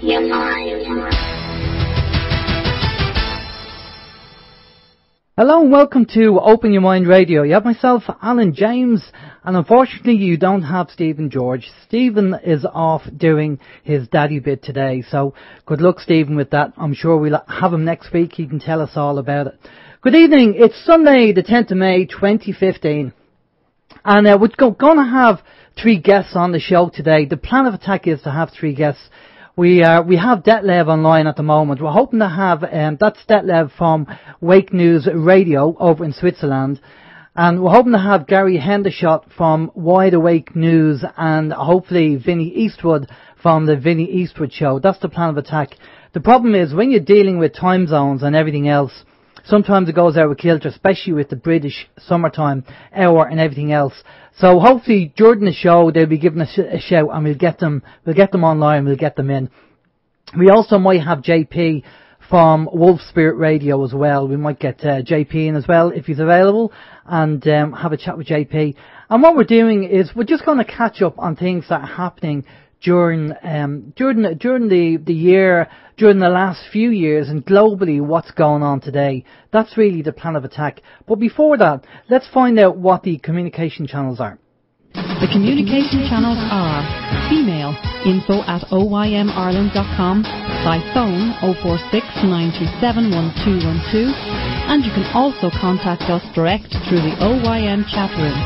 your mind. Hello and welcome to Open Your Mind Radio. You have myself, Alan James, and unfortunately you don't have Stephen George. Stephen is off doing his daddy bit today, so good luck, Stephen, with that. I'm sure we'll have him next week. He can tell us all about it. Good evening. It's Sunday, the 10th of May, 2015, and we're going to have 3 guests on the show today. The plan of attack is to have 3 guests. We have Detlev online at the moment. We're hoping to have, that's Detlev from Wake News Radio over in Switzerland. And we're hoping to have Gary Hendershot from Wide Awake News and hopefully Vinnie Eastwood from the Vinnie Eastwood Show. That's the plan of attack. The problem is when you're dealing with time zones and everything else, sometimes it goes out of kilter, especially with the British summertime hour and everything else. So hopefully during the show they'll be giving us a shout and we'll get them online, we'll get them in. We also might have JayPee from Wolf Spirit Radio as well. We might get JayPee in as well if he's available and have a chat with JayPee. And what we're doing is we're just going to catch up on things that are happening during the year, during the last few years, and globally what's going on today. That's really the plan of attack. But before that, let's find out what the communication channels are. The communication channels are email info@oymireland.com, by phone 046 927 1212, and you can also contact us direct through the OYM chat room.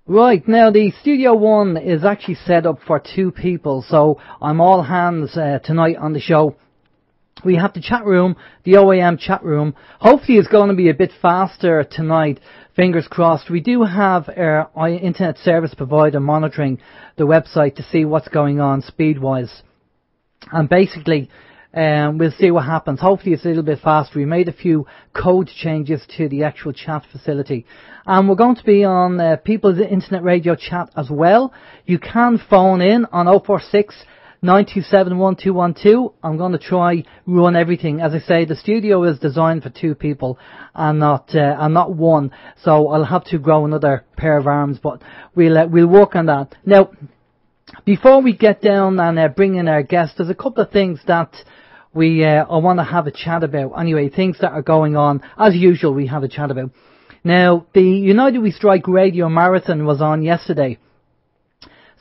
Right, now the Studio 1 is actually set up for 2 people, so I'm all hands tonight on the show. We have the chat room, the OYM chat room. Hopefully it's going to be a bit faster tonight, fingers crossed. We do have our internet service provider monitoring the website to see what's going on speed-wise. And basically, we'll see what happens. Hopefully it's a little bit faster. We made a few code changes to the actual chat facility. And we're going to be on People's Internet Radio chat as well. You can phone in on 046 927 1212. I'm going to try run everything. As I say, the studio is designed for 2 people and not 1. So I'll have to grow another pair of arms, but we'll work on that. Now, before we get down and bring in our guests, there's a couple of things that I want to have a chat about. Anyway, things that are going on. As usual, we have a chat about. Now, the United We Strike Radio Marathon was on yesterday.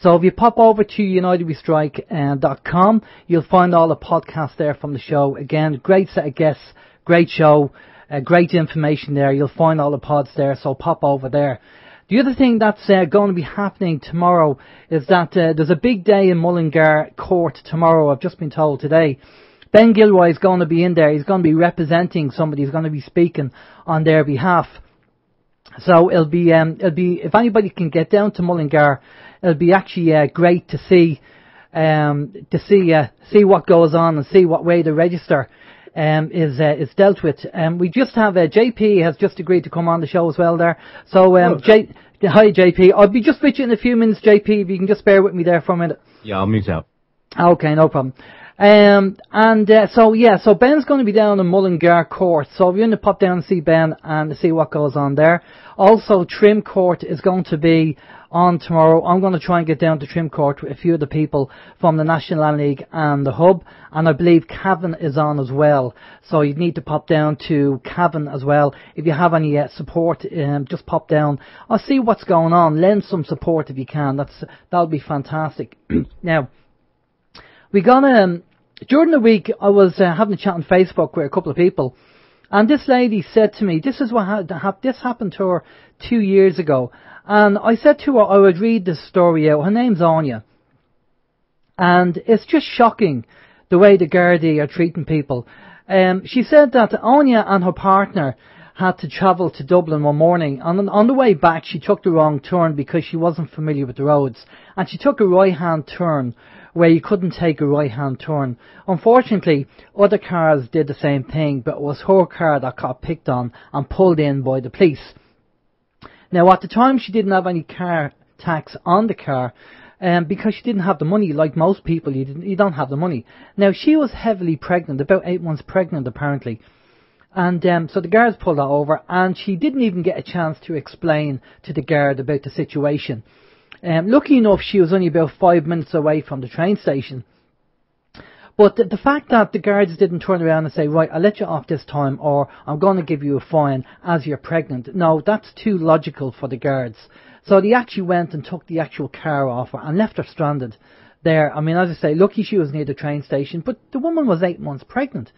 So if you pop over to unitedwestrike.com, you'll find all the podcasts there from the show. Again, great set of guests, great show, great information there. You'll find all the pods there, so pop over there. The other thing that's going to be happening tomorrow is that there's a big day in Mullingar Court tomorrow, I've just been told today. Ben Gilroy is going to be in there. He's going to be representing somebody. He's going to be speaking on their behalf. So it'll be if anybody can get down to Mullingar, it'll be actually great to see what goes on and see what way the register is dealt with. We just have JayPee has just agreed to come on the show as well there. So hi JayPee, I'll be just with you in a few minutes, JayPee, if you can just bear with me there for a minute. Yeah, I'll mute out. Okay, no problem. So Ben's going to be down in Mullingar Court, so if you're going to pop down and see Ben and see what goes on there. Also, Trim Court is going to be on tomorrow. I'm going to try and get down to Trim Court with a few of the people from the National Land League and the Hub, and I believe Cavan is on as well, so you need to pop down to Cavan as well. If you have any support, just pop down. I'll see what's going on. Lend some support if you can. That'll be fantastic. Now, we got during the week I was having a chat on Facebook with a couple of people, and this lady said to me, this is what this happened to her 2 years ago, and I said to her I would read this story out. Her name's Anya, and it's just shocking the way the Gardaí are treating people. She said that Anya and her partner had to travel to Dublin one morning, and on the way back she took the wrong turn because she wasn't familiar with the roads, and she took a right-hand turn where you couldn't take a right-hand turn. Unfortunately, other cars did the same thing, but it was her car that got picked on and pulled in by the police. Now, at the time, she didn't have any car tax on the car, because she didn't have the money. Like most people, you don't have the money. Now, she was heavily pregnant, about 8 months pregnant apparently. And so the guards pulled her over, and she didn't even get a chance to explain to the guard about the situation. Lucky enough, she was only about 5 minutes away from the train station. But the fact that the guards didn't turn around and say, right, I'll let you off this time, or I'm going to give you a fine as you're pregnant. No, that's too logical for the guards. So they actually went and took the actual car off her and left her stranded there. I mean, as I say, lucky she was near the train station, but the woman was 8 months pregnant.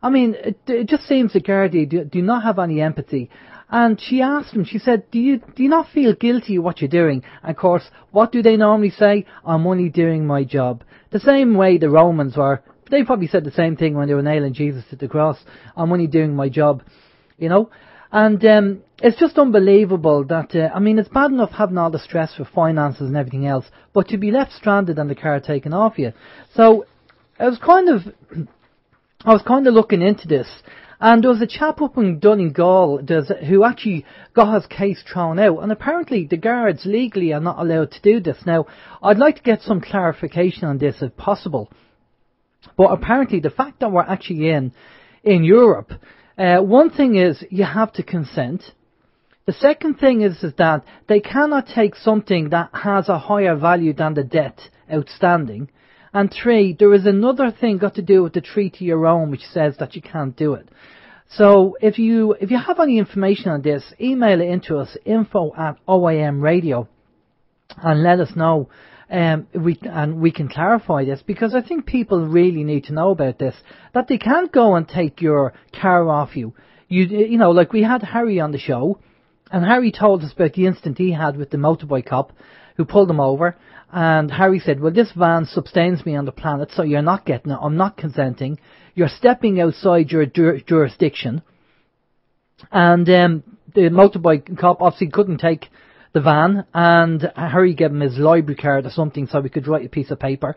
I mean, it just seems the guards do not have any empathy. And she asked him, she said, do you not feel guilty of what you're doing? And of course, what do they normally say? I'm only doing my job. The same way the Romans were. They probably said the same thing when they were nailing Jesus to the cross. I'm only doing my job, you know. And it's just unbelievable that, I mean, it's bad enough having all the stress for finances and everything else, but to be left stranded and the car taken off you. So I was kind of looking into this. And there was a chap up in Donegal who actually got his case thrown out. And apparently the guards legally are not allowed to do this. Now, I'd like to get some clarification on this if possible. But apparently the fact that we're actually in Europe, one thing is you have to consent. The second thing is that they cannot take something that has a higher value than the debt outstanding. And 3, there is another thing got to do with the Treaty of Rome which says that you can't do it. So if you have any information on this, email it into us, info@OYM Radio, and let us know. We can clarify this, because I think people really need to know about this, that they can't go and take your car off you. You know, like we had Harry on the show, and Harry told us about the incident he had with the motorbike cop who pulled him over. And Harry said, well, this van sustains me on the planet, so you're not getting it. I'm not consenting. You're stepping outside your jurisdiction. And the motorbike cop obviously couldn't take the van, and Harry gave him his library card or something so he could write a piece of paper.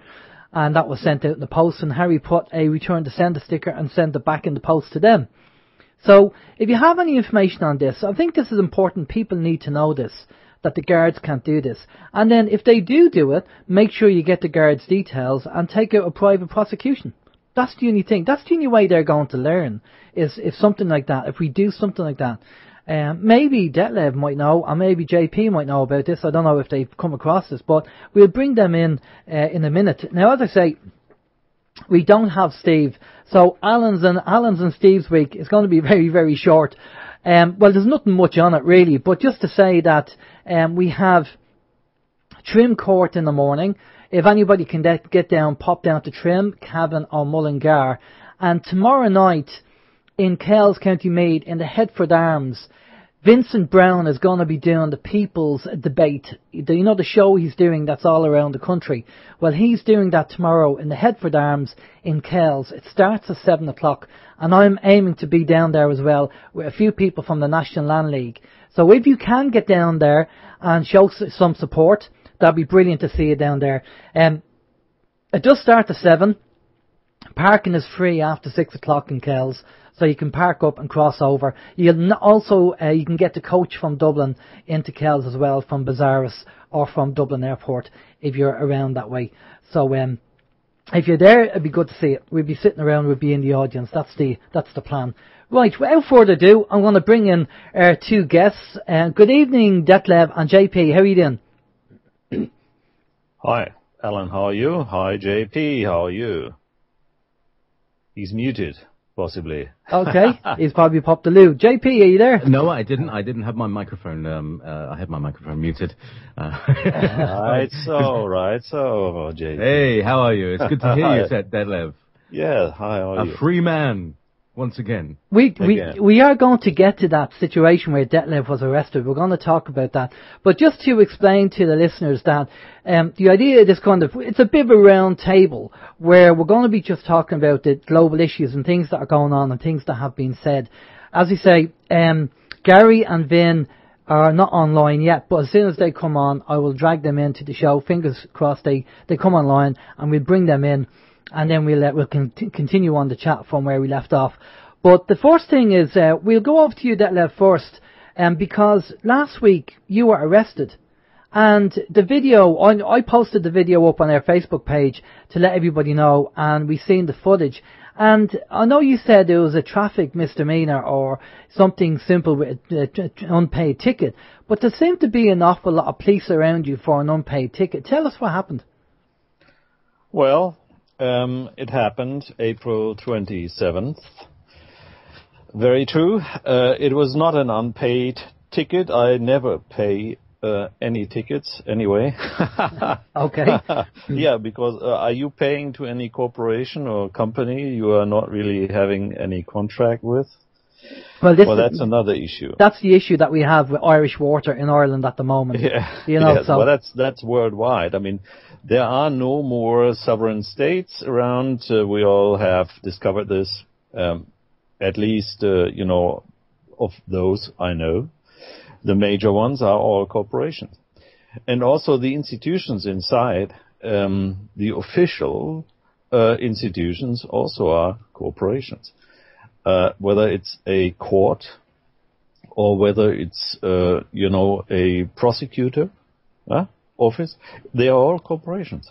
And that was sent out in the post, and Harry put a return to sender sticker and sent it back in the post to them. So if you have any information on this, I think this is important. People need to know this, that the guards can't do this. And then if they do it, make sure you get the guards' details and take out a private prosecution. That's the only thing. That's the only way they're going to learn, is if something like that, if we do something like that. Maybe Detlev might know, or maybe JayPee might know about this. I don't know if they've come across this, but we'll bring them in a minute. Now, as I say, we don't have Steve. So Alan's and Steve's week is going to be very, very short. Well, there's nothing much on it really, but just to say that we have Trim Court in the morning. If anybody can get down, pop down to Trim, Cavan or Mullingar. And tomorrow night in Kells, County Meath, in the Headford Arms, Vincent Brown is going to be doing the People's Debate. You know the show he's doing that's all around the country? Well, he's doing that tomorrow in the Headford Arms in Kells. It starts at 7 o'clock, and I'm aiming to be down there as well with a few people from the National Land League. So if you can get down there and show some support, that'd be brilliant to see you down there. It does start at 7. Parking is free after 6 o'clock in Kells, so you can park up and cross over. You'll also you can get the coach from Dublin into Kells as well, from Bazaris or from Dublin Airport if you're around that way. So if you're there, it'd be good to see it. We'll be sitting around, we'll be in the audience. That's the plan. Right, without further ado, I'm going to bring in our two guests. Good evening, Detlev and JayPee. How are you doing? Hi, Alan. How are you? Hi, JayPee. How are you? He's muted, possibly. Okay, he's probably popped the loo. JayPee, are you there? No, I didn't. I didn't have my microphone. I had my microphone muted. Right, so, Jade. Hey, how are you? It's good to hear you, Detlev. Yeah, hi, how are you? A free man, once again. We are going to get to that situation where Detlev was arrested. We're going to talk about that. But just to explain to the listeners that the idea of this it's a bit of a round table where we're going to be just talking about the global issues and things that are going on and things that have been said. As you say, Gary and Vin are not online yet, but as soon as they come on, I will drag them into the show. Fingers crossed they come online, and we'll bring them in, and then we'll continue on the chat from where we left off. But the first thing is, we'll go over to you, Detlev, first, because last week you were arrested. And the video, I posted the video up on our Facebook page to let everybody know, and we've seen the footage. And I know you said it was a traffic misdemeanor or something simple with an unpaid ticket, but there seemed to be an awful lot of police around you for an unpaid ticket. Tell us what happened. Well, it happened April 27th. Very true. It was not an unpaid ticket. I never pay any tickets anyway. Okay. Yeah, because are you paying to any corporation or company you are not really having any contract with? Well, that's another issue. That's the issue that we have with Irish Water in Ireland at the moment. Yeah. You know, yes. so. Well, that's worldwide. I mean, there are no more sovereign states around. We all have discovered this. At least, of those I know. The major ones are all corporations. And also the institutions inside, the official institutions also are corporations. Whether it's a court or whether it's, a prosecutor office, they are all corporations.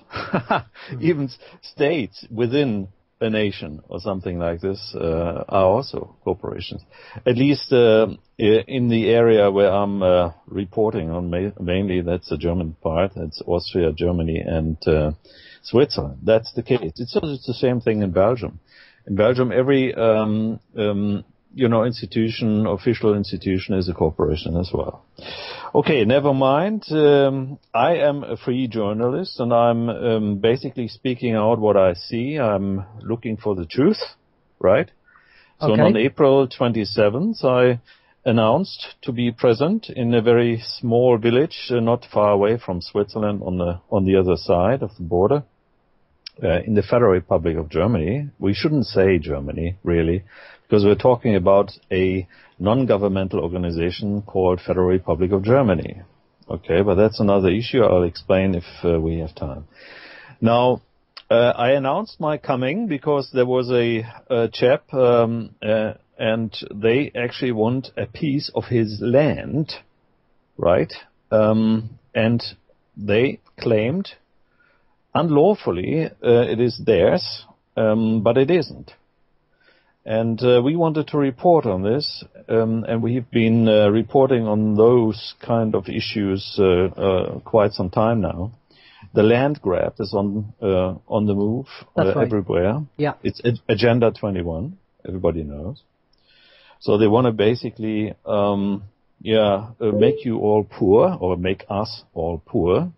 Even states within a nation or something like this are also corporations. At least in the area where I'm reporting on, mainly that's the German part. That's Austria, Germany, and Switzerland. That's the case. It's the same thing in Belgium. In Belgium, every institution, official institution, is a corporation as well. Okay, never mind. I am a free journalist, and I'm basically speaking out what I see. I'm looking for the truth, right? So okay. On April 27th, I announced to be present in a very small village, not far away from Switzerland, on the other side of the border. In the Federal Republic of Germany. We shouldn't say Germany, really, because we're talking about a non-governmental organization called Federal Republic of Germany. Okay, but that's another issue. I'll explain if we have time. Now, I announced my coming because there was a chap, and they actually want a piece of his land, right? And they claimed unlawfully, it is theirs, but it isn't. And we wanted to report on this, and we've been reporting on those kind of issues quite some time now. The land grab is on the move everywhere. Yeah. It's Agenda 21, everybody knows. So they want to basically, make you all poor, or make us all poor.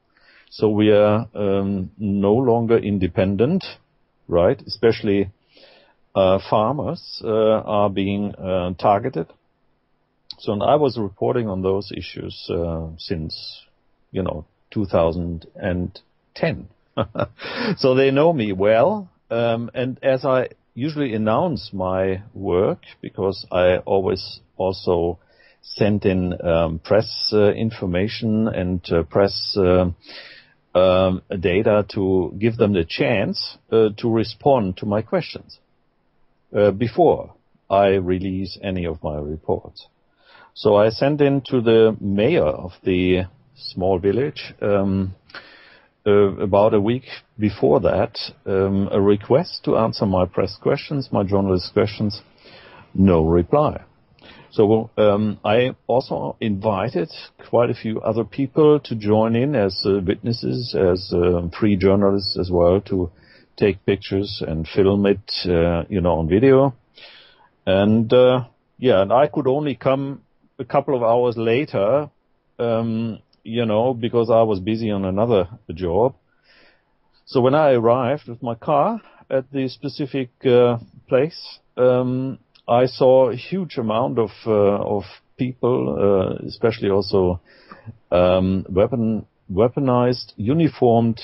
So we are no longer independent, right? Especially farmers are being targeted. So and I was reporting on those issues since, 2010. So they know me well. And as I usually announce my work, because I always also send in press information and press data to give them the chance to respond to my questions before I release any of my reports. So I sent in to the mayor of the small village about a week before that a request to answer my press questions, my journalist questions. No reply. So I also invited quite a few other people to join in as witnesses, as free journalists as well, to take pictures and film it, on video. And and I could only come a couple of hours later, because I was busy on another job. So when I arrived with my car at the specific place, I saw a huge amount of people, especially also weaponized, uniformed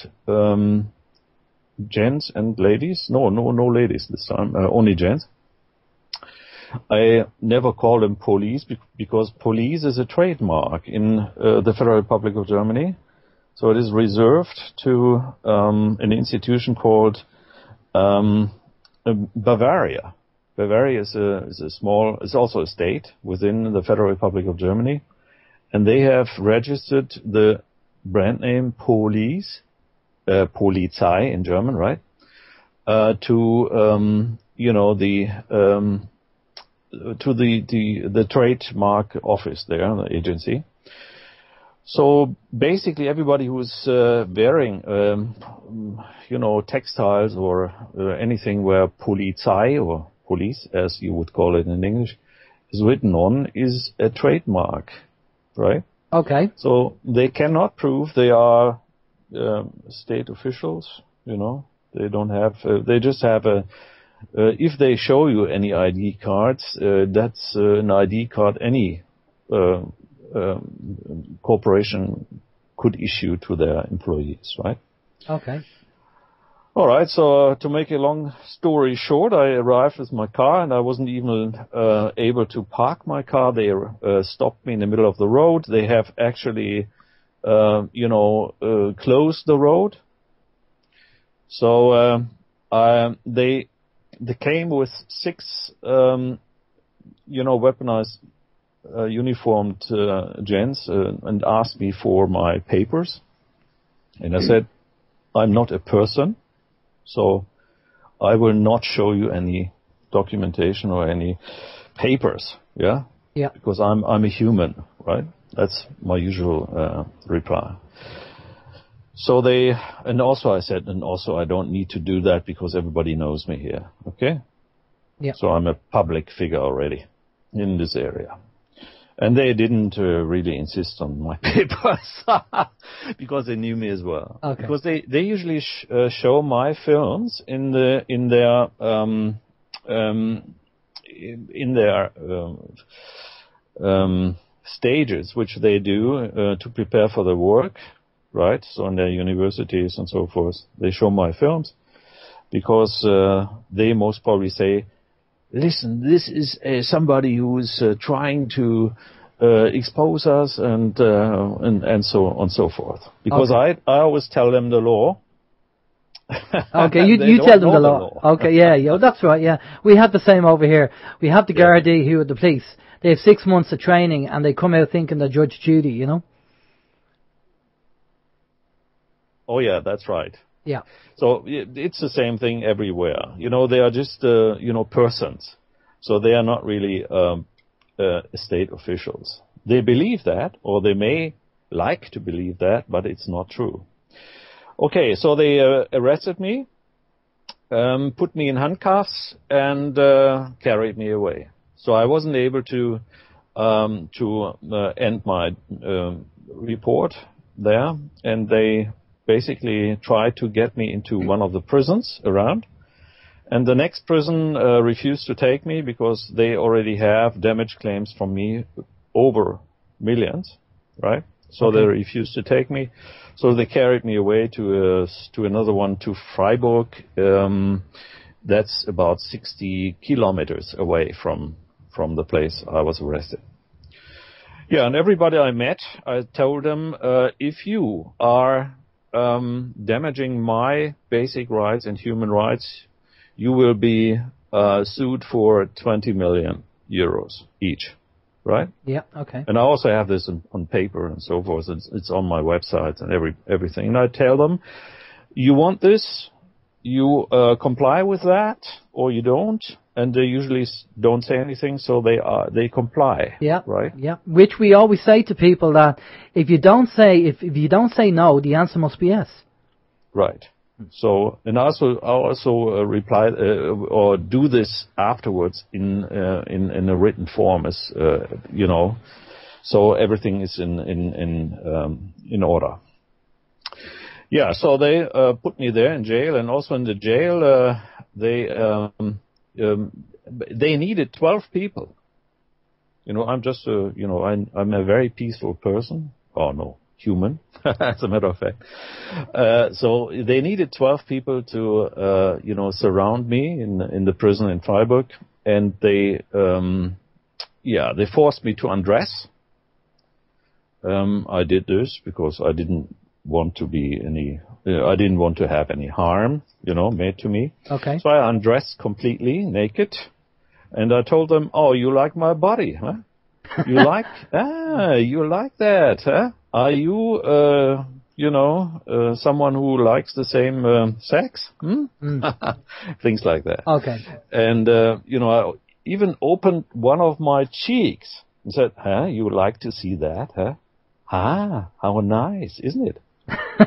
gents and ladies. No ladies this time, only gents. I never call them police because police is a trademark in the Federal Republic of Germany. So it is reserved to an institution called Bavaria. Bavaria is is also a state within the Federal Republic of Germany, and they have registered the brand name Polizei in German, right? To the trademark office there, the agency. So basically, everybody who's wearing, textiles or anything where Polizei or police, as you would call it in English, is written on, is a trademark, right? Okay. So they cannot prove they are state officials. They don't have. They just have a. If they show you any ID cards, that's an ID card any corporation could issue to their employees, right? Okay. All right. So to make a long story short, I arrived with my car, and I wasn't even able to park my car. They stopped me in the middle of the road. They have actually, closed the road. So they came with 6, weaponized, uniformed gents and asked me for my papers. And I said, I'm not a person, so I will not show you any documentation or any papers. Yeah? Yeah. Because I'm a human, right? That's my usual reply. So I said, I don't need to do that because everybody knows me here. Okay? Yeah. So I'm a public figure already in this area. And they didn't really insist on my papers because they knew me as well. Okay. Because they usually show my films in their stages, which they do to prepare for the work. Right, so in their universities and so forth, they show my films because they most probably say, "Listen, this is somebody who is trying to expose us and so on and so forth." Because I always tell them the law. Okay, you tell them the law. Okay, yeah, that's right. Yeah, we have the same over here. We have the Gardaí who are the police. They have 6 months of training and they come out thinking they're Judge Judy, Oh yeah, that's right. Yeah. So it's the same thing everywhere. They are just persons. So they are not really state officials. They believe that, or they may like to believe that, but it's not true. Okay, so they arrested me, put me in handcuffs, and carried me away. So I wasn't able to end my report there, and they basically tried to get me into one of the prisons around. And the next prison refused to take me because they already have damage claims from me over millions, right? So Okay. They refused to take me. So they carried me away to another one, to Freiburg. That's about 60 kilometers away from the place I was arrested. Yeah, and everybody I met, I told them, if you are damaging my basic rights and human rights, you will be sued for 20 million euros each, right? Yeah, okay. And I also have this on paper and so forth. It's on my website and everything. And I tell them, you want this, you comply with that, or you don't. And they usually don't say anything, so they comply. Yeah, right. Yeah, which we always say to people that if you don't say no, the answer must be yes. Right. So, and I also reply or do this afterwards in a written form, as so everything is in order. Yeah. So they put me there in jail, and also in the jail they needed 12 people. I'm just I'm a very peaceful person. Oh no, human, as a matter of fact. So they needed 12 people to surround me in the prison in Freiburg, and they forced me to undress. I did this because I didn't want to have any harm, made to me. Okay. So I undressed completely naked, and I told them, "Oh, you like my body, huh? You like that, huh? Are you, someone who likes the same sex, things like that. Okay. And I even opened one of my cheeks and said, you would like to see that, huh? How nice, isn't it?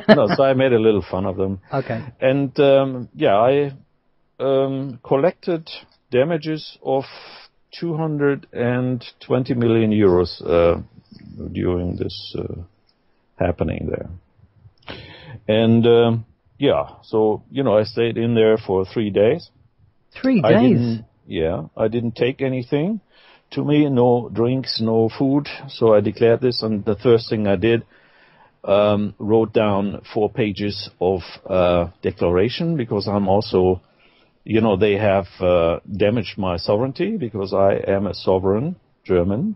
So I made a little fun of them. Okay. And I collected damages of 220 million euros during this happening there. And so I stayed in there for 3 days. 3 days? I didn't take anything. To me, no drinks, no food. So I declared this, and the first thing I did, wrote down 4 pages of declaration, because I'm also, they have damaged my sovereignty, because I am a sovereign German,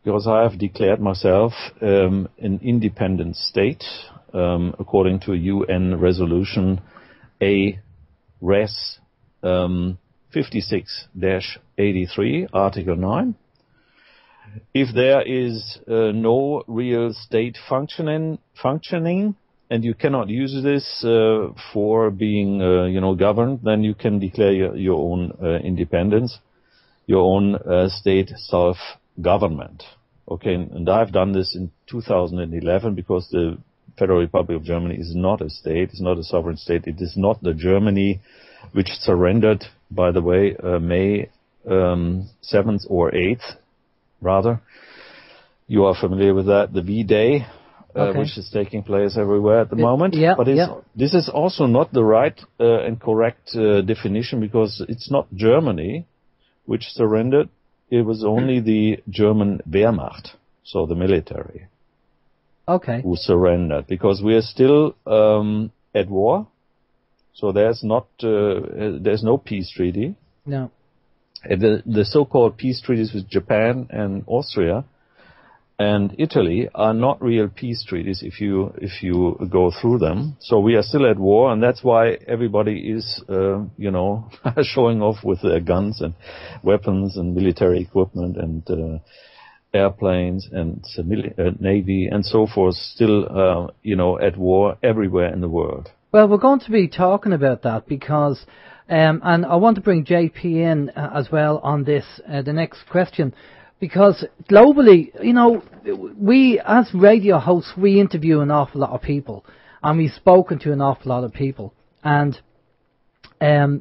because I have declared myself an independent state, according to UN resolution A-Res 56-83, Article 9. If there is no real state functioning, and you cannot use this for being, governed, then you can declare your own independence, your own state self-government. Okay, and I've done this in 2011 because the Federal Republic of Germany is not a state, it's not a sovereign state. It is not the Germany which surrendered, by the way, May 7th or 8th, rather. You are familiar with that, the V-Day, which is taking place everywhere at the moment. But this is also not the right and correct definition, because it's not Germany which surrendered. It was only the German Wehrmacht, so the military, who surrendered, because we are still at war. So there's no peace treaty. No. The so-called peace treaties with Japan and Austria and Italy are not real peace treaties if you go through them. So we are still at war, and that's why everybody is showing off with their guns and weapons and military equipment and airplanes and navy and so forth, still at war everywhere in the world. Well, we're going to be talking about that because, and I want to bring JayPee in as well on this, the next question, because globally, we as radio hosts, we interview an awful lot of people, and we've spoken to an awful lot of people, and I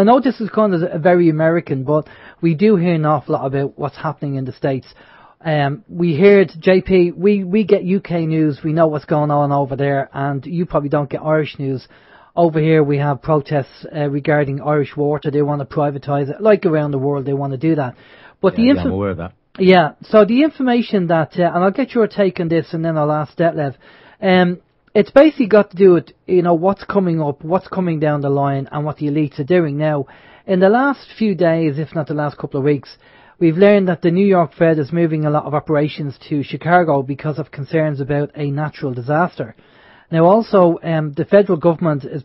know this is kind of very American, but we do hear an awful lot about what's happening in the States. We heard, JayPee, we get UK news, we know what's going on over there, and you probably don't get Irish news. Over here we have protests regarding Irish water. They want to privatise it. Like around the world, they want to do that. But I'm aware of that. Yeah, so the information that, and I'll get your take on this and then I'll ask Detlev, it's basically got to do with, what's coming up, what's coming down the line, and what the elites are doing. Now, in the last few days, if not the last couple of weeks, we've learned that the New York Fed is moving a lot of operations to Chicago because of concerns about a natural disaster. Now also, the federal government is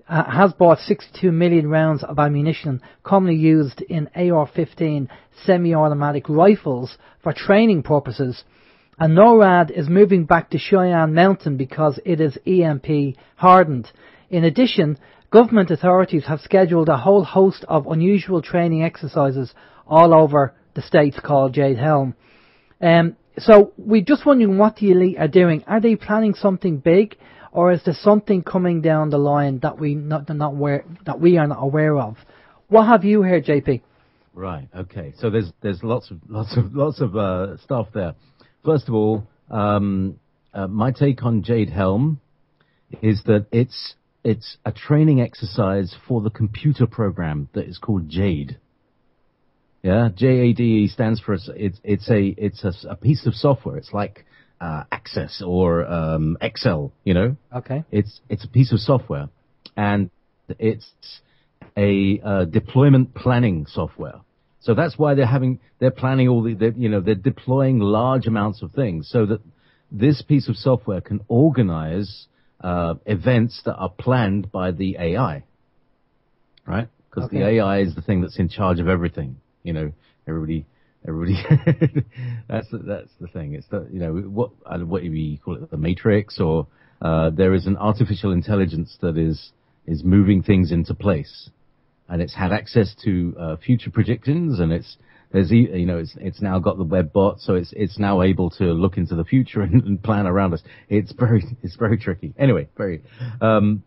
has bought 62 million rounds of ammunition commonly used in AR-15 semi-automatic rifles for training purposes. And NORAD is moving back to Cheyenne Mountain because it is EMP-hardened. In addition, government authorities have scheduled a whole host of unusual training exercises all over the States called Jade Helm. So we're just wondering what the elite are doing. Are they planning something big, or is there something coming down the line that we are not aware of? What have you heard, JayPee? Right. Okay. So there's lots of stuff there. First of all, my take on Jade Helm is that it's a training exercise for the computer program that is called Jade. Yeah, JADE stands for it's a piece of software. It's like Access or Excel, Okay. It's a piece of software, and it's a deployment planning software. So that's why they're planning they're deploying large amounts of things so that this piece of software can organize events that are planned by the AI, right? Because the AI is the thing that's in charge of everything. Everybody. that's the thing. It's the what we call it, the Matrix, or there is an artificial intelligence that is moving things into place, and it's had access to future predictions, and it's now got the web bot, so it's now able to look into the future and plan around us. It's very tricky. Anyway,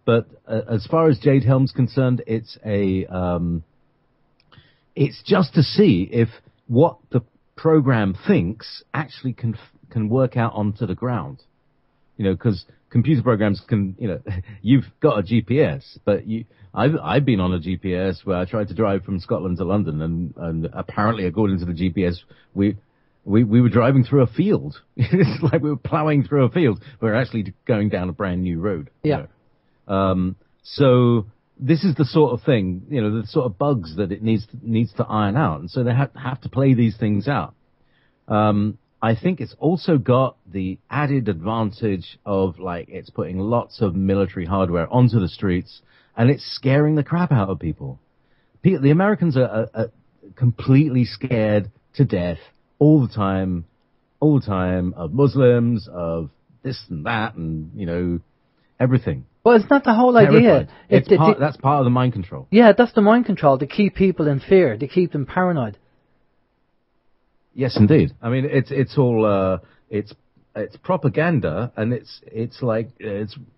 but as far as Jade Helm's concerned, it's just to see if what the program thinks actually can work out onto the ground. Because computer programs can, you've got a GPS, but I've been on a GPS where I tried to drive from Scotland to London, and apparently, according to the GPS, we were driving through a field. It's like we were plowing through a field. We're actually going down a brand new road. Yeah. So this is the sort of thing, the sort of bugs that it needs to iron out, and so they have to play these things out. I think it's also got the added advantage of, it's putting lots of military hardware onto the streets, and it's scaring the crap out of people. The Americans are completely scared to death all the time of Muslims, of this and that, and, everything. Well, it's not the whole idea. That's part of the mind control. Yeah, that's the mind control, to keep people in fear, to keep them paranoid. Yes, indeed. I mean, it's all it's propaganda, and it's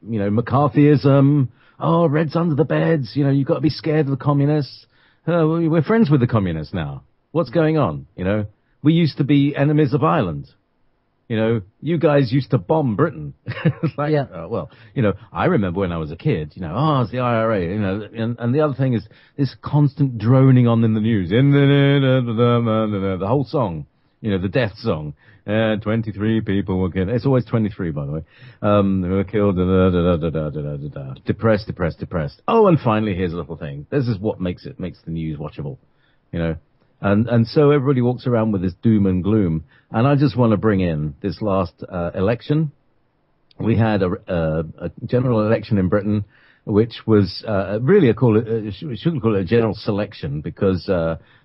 McCarthyism. Oh, Reds under the beds. You've got to be scared of the communists. We're friends with the communists now. What's going on? We used to be enemies of Ireland. You guys used to bomb Britain. I remember when I was a kid, it's the IRA, and the other thing is this constant droning on in the news. The whole song, the death song. 23 people were killed. It's always 23, by the way. They were killed. Depressed. Oh, and finally, here's a little thing. This is what makes the news watchable, And so everybody walks around with this doom and gloom. And I just want to bring in this last election. We had a general election in Britain, which was really we shouldn't call it a general selection, because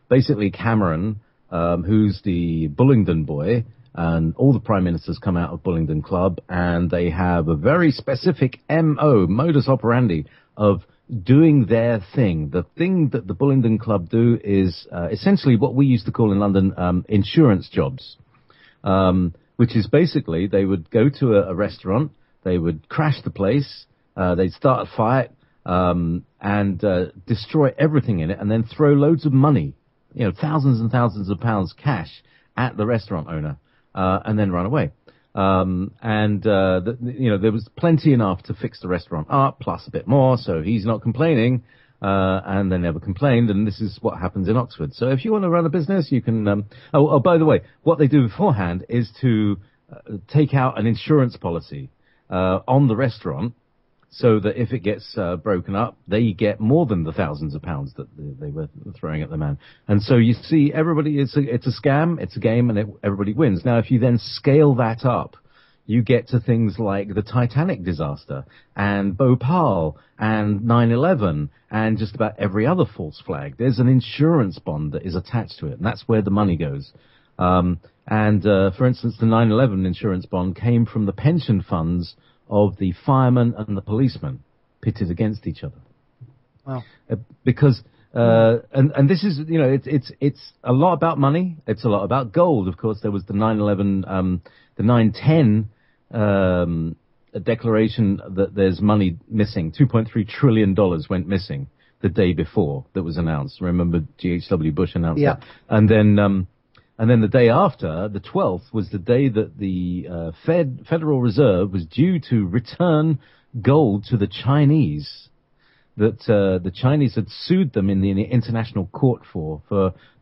basically Cameron, who's the Bullingdon boy, and all the prime ministers come out of Bullingdon Club, and they have a very specific modus operandi of doing their thing. The thing that the Bullingdon Club do is essentially what we used to call in London insurance jobs, which is basically they would go to a restaurant, they would crash the place, they'd start a fight, and destroy everything in it, and then throw loads of money, thousands and thousands of pounds cash at the restaurant owner, and then run away. There was plenty enough to fix the restaurant up, plus a bit more, so he's not complaining, and they never complained, and this is what happens in Oxford. So if you want to run a business, you can, by the way, what they do beforehand is to take out an insurance policy, on the restaurant, so that if it gets broken up, they get more than the thousands of pounds that they were throwing at the man. And so you see, it's a scam, it's a game, and everybody wins. Now, if you then scale that up, you get to things like the Titanic disaster, and Bhopal, and 9/11, and just about every other false flag. There's an insurance bond that is attached to it, and that's where the money goes. For instance, the 9/11 insurance bond came from the pension funds of the firemen and the policemen pitted against each other. Wow. Because, and this is, it's a lot about money. It's a lot about gold. Of course, there was the 9/11, the 9/10, declaration that there's money missing. $2.3 trillion went missing the day before that was announced. Remember, G.H.W. Bush announced that. And then the day after, the 12th, was the day that the Federal Reserve was due to return gold to the Chinese, that the Chinese had sued them in the international court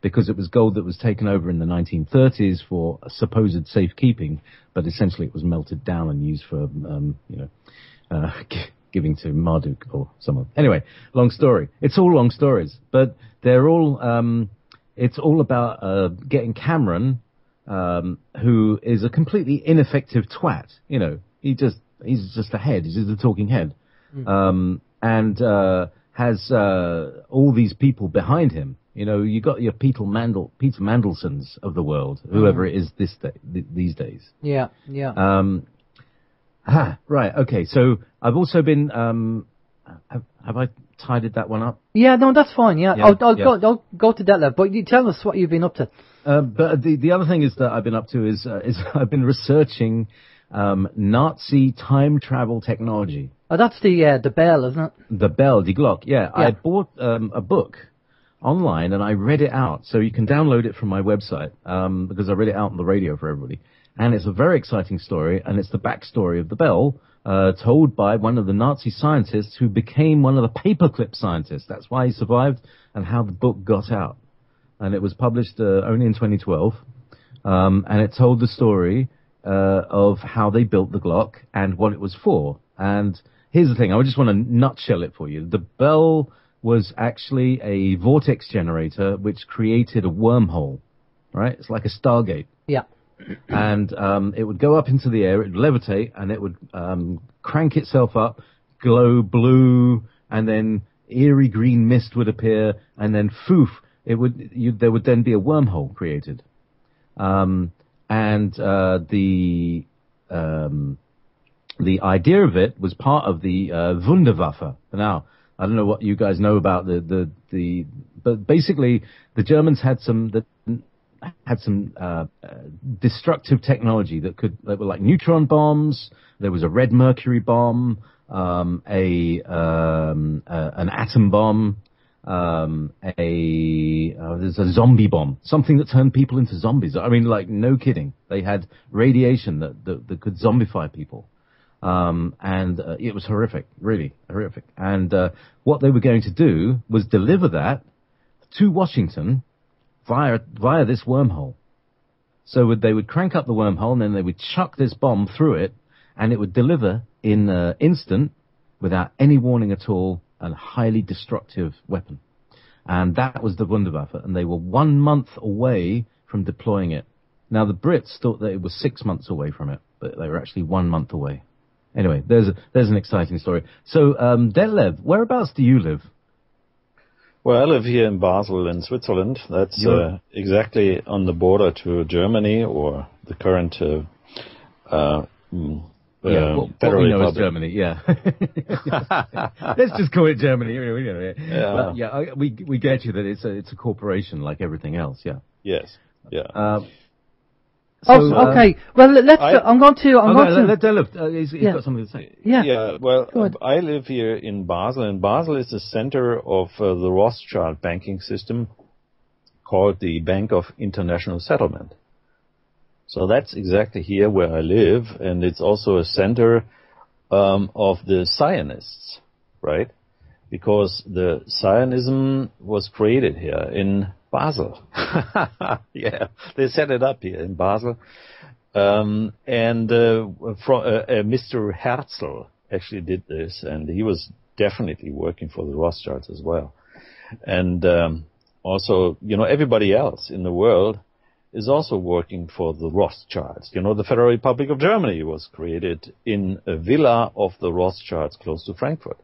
because it was gold that was taken over in the 1930s for supposed safekeeping, but essentially it was melted down and used for, giving to Marduk or someone. Anyway, long story. It's all long stories, but they're all... It's all about getting Cameron, who is a completely ineffective twat. He's just a head. He's just a talking head, and has all these people behind him. You got your Peter Mandelsons of the world, whoever it is these days. Yeah. Right. Okay. So I've also been. Have I tidied that one up? Yeah, no, that's fine. Yeah, Yeah, I'll go to Detlev, but you tell us what you've been up to. But the other thing is that I've been up to is I've been researching Nazi time travel technology. Oh, that's the bell, isn't it? The Bell, die Glock. Yeah, I bought a book online and I read it out. So you can download it from my website because I read it out on the radio for everybody. And it's a very exciting story, and it's the backstory of the Bell, told by one of the Nazi scientists who became one of the paperclip scientists. That's why he survived, and how the book got out. And it was published only in 2012, and it told the story of how they built the Glock and what it was for. And here's the thing, I just want to nutshell it for you. The Bell was actually a vortex generator which created a wormhole, right? It's like a Stargate. Yeah. And it would go up into the air, it would levitate, and it would crank itself up, glow blue, and then eerie green mist would appear, and then foof, there would then be a wormhole created. The idea of it was part of the Wunderwaffe. Now, I don't know what you guys know about but basically the Germans had some destructive technology that were like neutron bombs. There was a red mercury bomb, an atom bomb, there's a zombie bomb, something that turned people into zombies. I mean, like, no kidding. They had radiation that could zombify people. It was horrific, really horrific. And what they were going to do was deliver that to Washington via this wormhole. So they would crank up the wormhole, and then they would chuck this bomb through it, and it would deliver in an instant, without any warning at all, a highly destructive weapon. And that was the Wunderwaffe, and they were 1 month away from deploying it. Now, the Brits thought that it was 6 months away from it, but they were actually 1 month away. Anyway, there's an exciting story. So, Detlev, whereabouts do you live? Well, I live here in Basel in Switzerland. That's exactly on the border to Germany, or the current what we know as Germany, yeah. Let's just call it Germany. We get you that it's a corporation like everything else, yeah. Yes, yeah. Okay. Well, I'm going to. Let Detlev. He's got something to say. Yeah. Well, I live here in Basel, and Basel is the center of the Rothchild banking system, called the Bank of International Settlement. So that's exactly here where I live, and it's also a center of the Zionists, right? Because the Zionism was created here in Basel. Yeah, they set it up here in Basel. Mr. Herzl actually did this, and he was definitely working for the Rothschilds as well. And also, everybody else in the world is also working for the Rothschilds. The Federal Republic of Germany was created in a villa of the Rothschilds close to Frankfurt.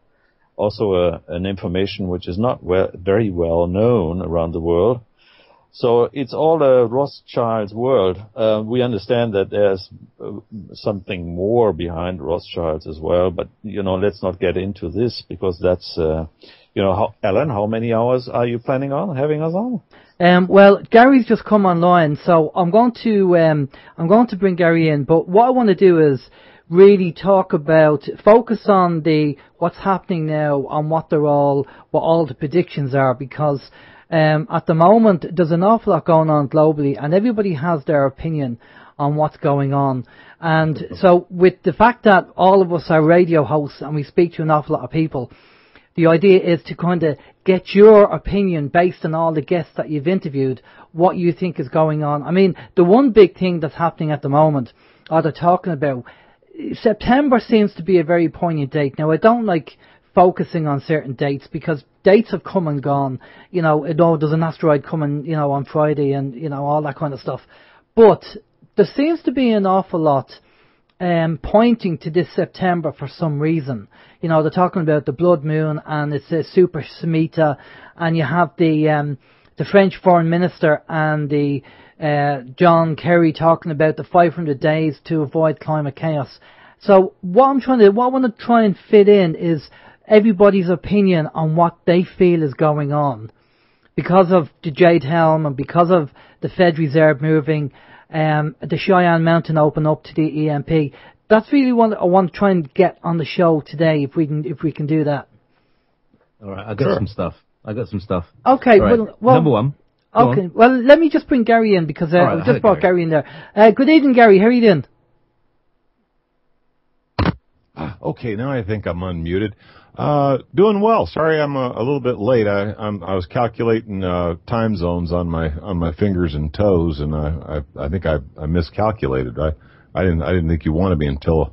Also an information which is not very well known around the world. So it's all a Rothschild's world. We understand that there's something more behind Rothschilds as well, but, let's not get into this, because that's, Alan, how many hours are you planning on having us on? Well, Gary's just come online, so I'm going to bring Gary in, but what I want to do is really focus on what's happening now, on what all the predictions are, because at the moment there's an awful lot going on globally, and everybody has their opinion on what's going on. And so with the fact that all of us are radio hosts and we speak to an awful lot of people, the idea is to kind of get your opinion based on all the guests that you've interviewed, what you think is going on. I mean, the one big thing that's happening at the moment, they're talking about, September seems to be a very poignant date. Now, I don't like focusing on certain dates, because dates have come and gone. There's an asteroid coming, on Friday, and, all that kind of stuff. But there seems to be an awful lot pointing to this September for some reason. They're talking about the blood moon, and it's a super Shemitah, and you have the French foreign minister and the John Kerry talking about the 500 days to avoid climate chaos. So what I want to try and fit in is everybody's opinion on what they feel is going on. Because of the Jade Helm and because of the Fed Reserve moving, the Cheyenne Mountain open up to the EMP. That's really what I want to try and get on the show today, if we can do that. All right, I got some stuff. Okay, right. well, number one. Okay, well, let me just bring Gary in because I just brought Gary in there. Good evening, Gary. How are you doing? Okay, now I think I'm unmuted. Doing well. Sorry, I'm a little bit late. I was calculating time zones on my fingers and toes, and I think I miscalculated. I didn't think you wanted me until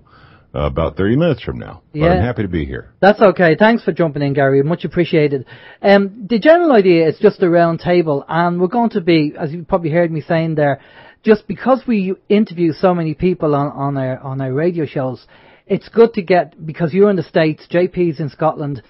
about 30 minutes from now. But I'm happy to be here. That's okay. Thanks for jumping in, Gary. Much appreciated. The general idea is just a round table, and we're going to be, as you probably heard me saying there, just because we interview so many people on our radio shows, it's good to get, because you're in the States, JayPee's in Scotland,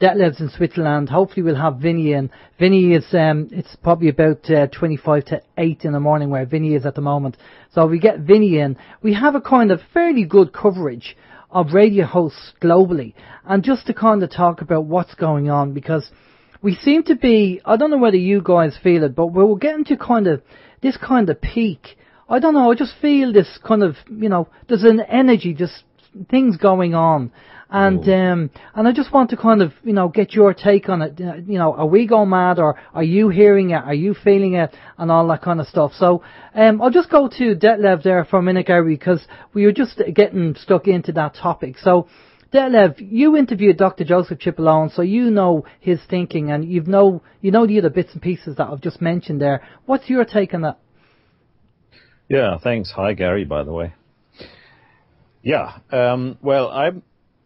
Detlev's in Switzerland. Hopefully we'll have Vinny in. Vinny is, it's probably about 25 to 8 in the morning where Vinny is at the moment. So if we get Vinny in, we have a kind of fairly good coverage of radio hosts globally. And just to kind of talk about what's going on, because we seem to be, I don't know whether you guys feel it, but we're getting to kind of this kind of peak. I don't know, I just feel this kind of, there's an energy, just things going on. And I just want to kind of, get your take on it. Are we going mad, or are you hearing it? Are you feeling it? And all that kind of stuff. So, I'll just go to Detlev there for a minute, Gary, because we were just getting stuck into that topic. So, Detlev, you interviewed Dr. Joseph Cipollone, so you know his thinking, and you know the other bits and pieces that I've just mentioned there. What's your take on that? Yeah, thanks. Hi, Gary, by the way. Yeah, well,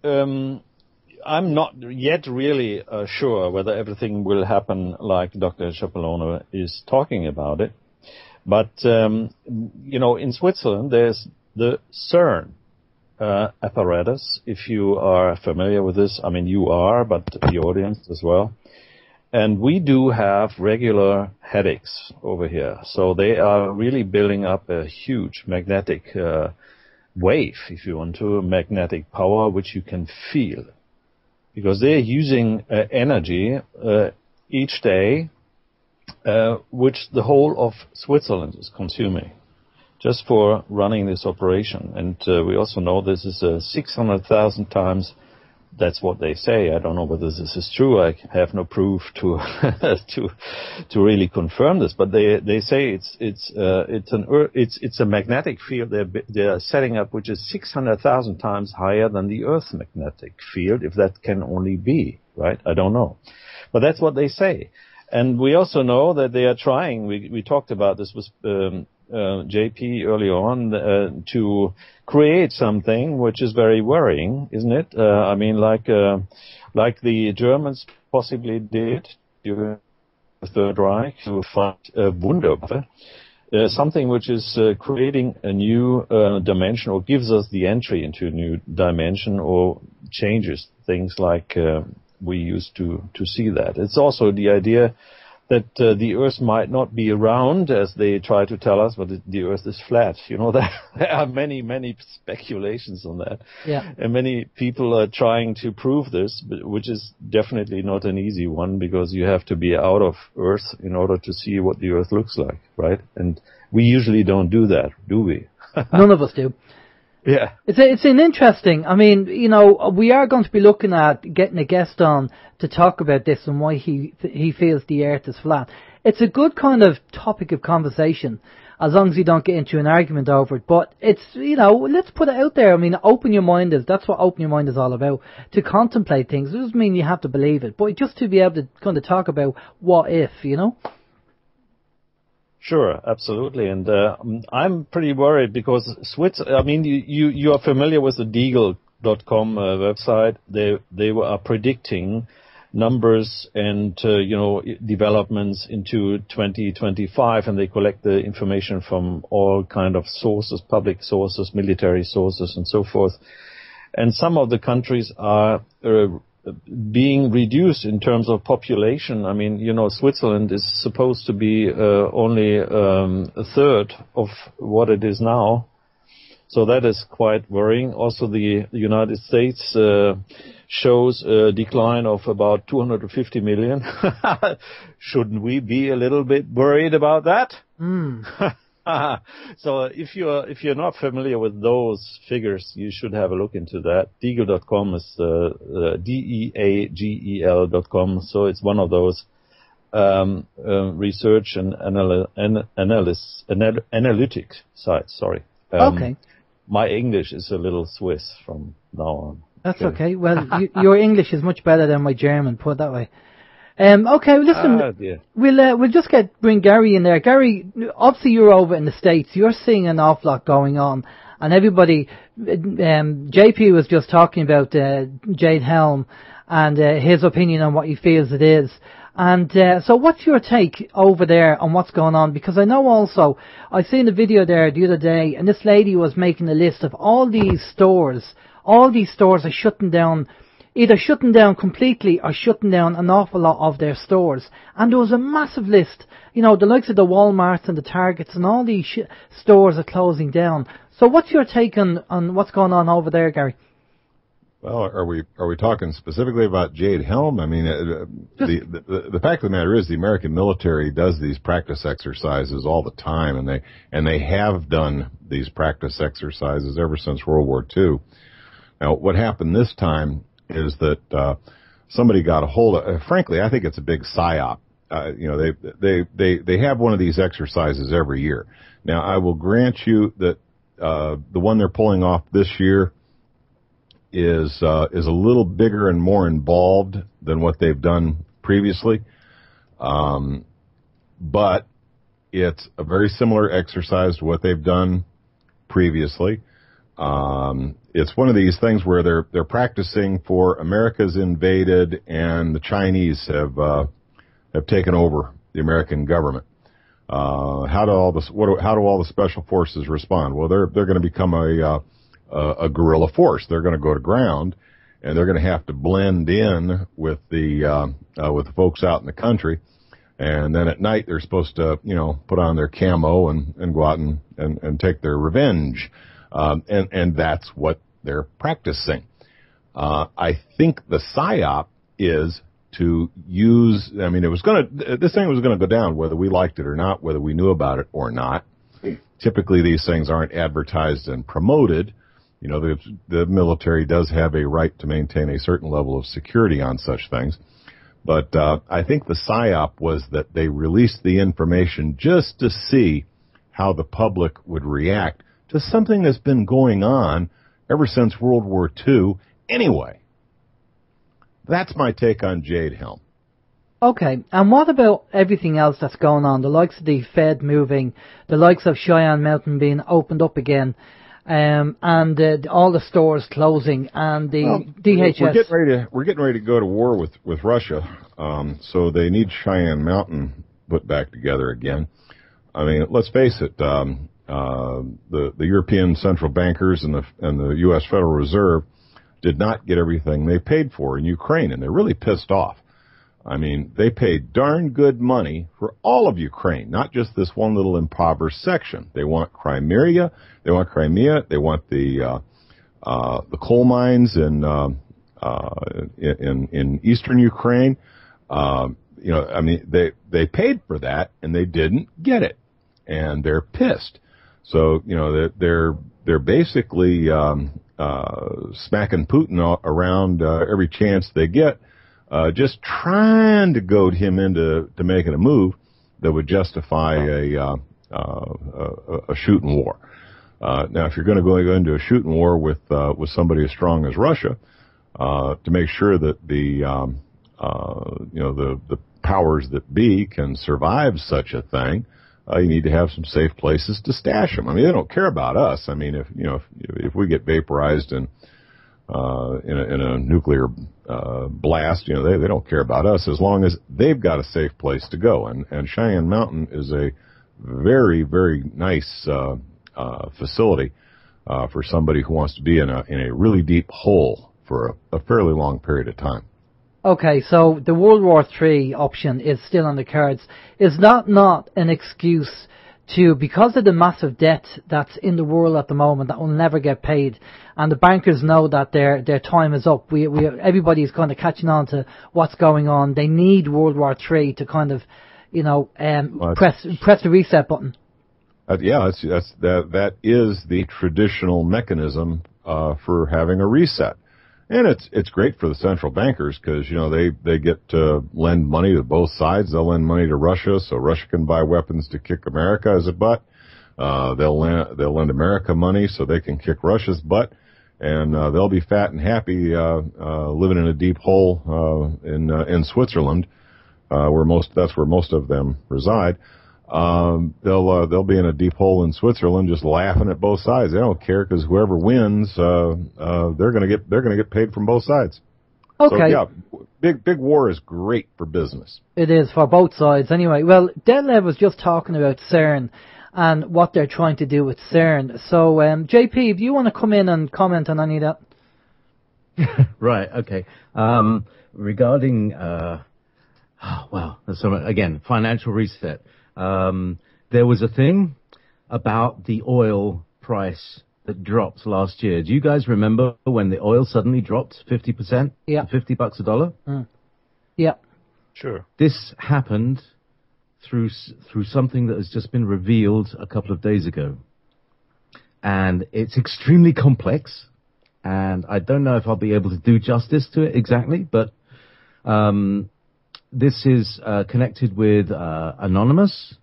I'm not yet really sure whether everything will happen like Dr. Cipollone is talking about it. But, in Switzerland, there's the CERN apparatus, if you are familiar with this. I mean, you are, but the audience as well. And we do have regular headaches over here. So they are really building up a huge magnetic wave, if you want to, magnetic power, which you can feel, because they're using energy each day, which the whole of Switzerland is consuming just for running this operation. And we also know this is 600,000 times. That's what they say. I don't know whether this is true. I have no proof to to really confirm this. But they say it's a magnetic field they're setting up, which is 600,000 times higher than the Earth's magnetic field, if that can only be, right? I don't know, but that's what they say. And we also know that they are trying. We talked about this with JayPee early on, to create something which is very worrying, isn't it? I mean, like the Germans possibly did during the Third Reich, to fight Wunderwaffe, something which is creating a new dimension, or gives us the entry into a new dimension, or changes things like we used to see that. It's also the idea that the Earth might not be round, as they try to tell us, but the Earth is flat. There are many speculations on that. Yeah. And many people are trying to prove this, which is definitely not an easy one, because you have to be out of Earth in order to see what the Earth looks like, right? And we usually don't do that, do we? None of us do. Yeah. It's an interesting, I mean, we are going to be looking at getting a guest on to talk about this and why he feels the Earth is flat. It's a good kind of topic of conversation, as long as you don't get into an argument over it. But it's, let's put it out there. I mean, that's what open your mind is all about. To contemplate things. It doesn't mean you have to believe it, but just to be able to kind of talk about what if, Sure, absolutely, and I'm pretty worried because you are familiar with the Deagle.com website. They are predicting numbers and developments into 2025, and they collect the information from all kind of sources, public sources, military sources, and so forth. And some of the countries are being reduced in terms of population. I mean, Switzerland is supposed to be only a third of what it is now. So that is quite worrying. Also, the United States shows a decline of about 250 million. Shouldn't we be a little bit worried about that? So if you're not familiar with those figures, you should have a look into that. Deagle.com is DEAGEL.com. So it's one of those research and analytic sites. Sorry. Okay. My English is a little Swiss from now on. That's okay. Well, your English is much better than my German, put it that way. Okay, listen, we'll just bring Gary in there. Gary, obviously you're over in the States. You're seeing an awful lot going on, and everybody. JayPee was just talking about Jade Helm and his opinion on what he feels it is. And so what's your take over there on what's going on? Because I know also, I seen a video there the other day, and this lady was making a list of all these stores. All these stores are shutting down, either shutting down completely or shutting down an awful lot of their stores. And there was a massive list. You know, the likes of the Walmarts and the Targets and all these stores are closing down. So what's your take on what's going on over there, Gary? Well, are we talking specifically about Jade Helm? I mean, the fact of the matter is the American military does these practice exercises all the time, and they have done these practice exercises ever since World War II. Now, what happened this time is that somebody got a hold of. Frankly, I think it's a big psyop. You know, they have one of these exercises every year. Now, I will grant you that the one they're pulling off this year is a little bigger and more involved than what they've done previously. But it's a very similar exercise to what they've done previously. It's one of these things where they're practicing for America's invaded and the Chinese have taken over the American government. How do all the special forces respond? Well, they're going to become a guerrilla force. They're going to go to ground, and they're going to have to blend in with the folks out in the country. And then at night they're supposed to, you know, put on their camo and go out and take their revenge. And that's what they're practicing. I think the psyop is to use. I mean, this thing was going to go down whether we liked it or not, whether we knew about it or not. Typically, these things aren't advertised and promoted. You know, the military does have a right to maintain a certain level of security on such things. But I think the psyop was that they released the information just to see how the public would react to something that's been going on ever since World War II anyway. That's my take on Jade Helm. Okay, and what about everything else that's going on? The likes of the Fed moving, the likes of Cheyenne Mountain being opened up again, and all the stores closing, and the DHS. We're getting ready to go to war with Russia, so they need Cheyenne Mountain put back together again. I mean, let's face it, the European central bankers and the U.S. Federal Reserve did not get everything they paid for in Ukraine, and they're really pissed off. I mean, they paid darn good money for all of Ukraine, not just this one little impoverished section. They want Crimea. They want the coal mines in eastern Ukraine. You know, I mean, they paid for that and they didn't get it, and they're pissed. So, you know, they're basically smacking Putin around every chance they get. Just trying to goad him into making a move that would justify a shooting war. Now, if you're going to go into a shooting war with somebody as strong as Russia, to make sure that the powers that be can survive such a thing, you need to have some safe places to stash them. I mean, they don't care about us. I mean, if we get vaporized in a nuclear blast, you know, they don't care about us as long as they've got a safe place to go. And Cheyenne Mountain is a very, very nice facility for somebody who wants to be in a really deep hole for a fairly long period of time. Okay, so the World War III option is still on the cards. Is that not an excuse because of the massive debt that's in the world at the moment that will never get paid, and the bankers know that their time is up. Everybody's kind of catching on to what's going on. They need World War III to kind of, press the reset button. That is the traditional mechanism for having a reset. And it's great for the central bankers because, they get to lend money to both sides. They'll lend money to Russia so Russia can buy weapons to kick America as a butt. They'll lend America money so they can kick Russia's butt. And they'll be fat and happy living in a deep hole in Switzerland, that's where most of them reside. They'll be in a deep hole in Switzerland just laughing at both sides. They don't care because whoever wins, they're gonna get paid from both sides. Okay. So, yeah, big war is great for business. It is for both sides anyway. Well, Detlev was just talking about CERN and what they're trying to do with CERN. So, JayPee, do you want to come in and comment on any of that? Right, okay. Regarding, so again, financial reset. There was a thing about the oil price that dropped last year. Do you guys remember when the oil suddenly dropped 50%? Yeah. $50 a dollar? Mm. Yeah. Sure. This happened through something that has just been revealed a couple of days ago. And it's extremely complex. And I don't know if I'll be able to do justice to it exactly, but this is connected with Anonymous,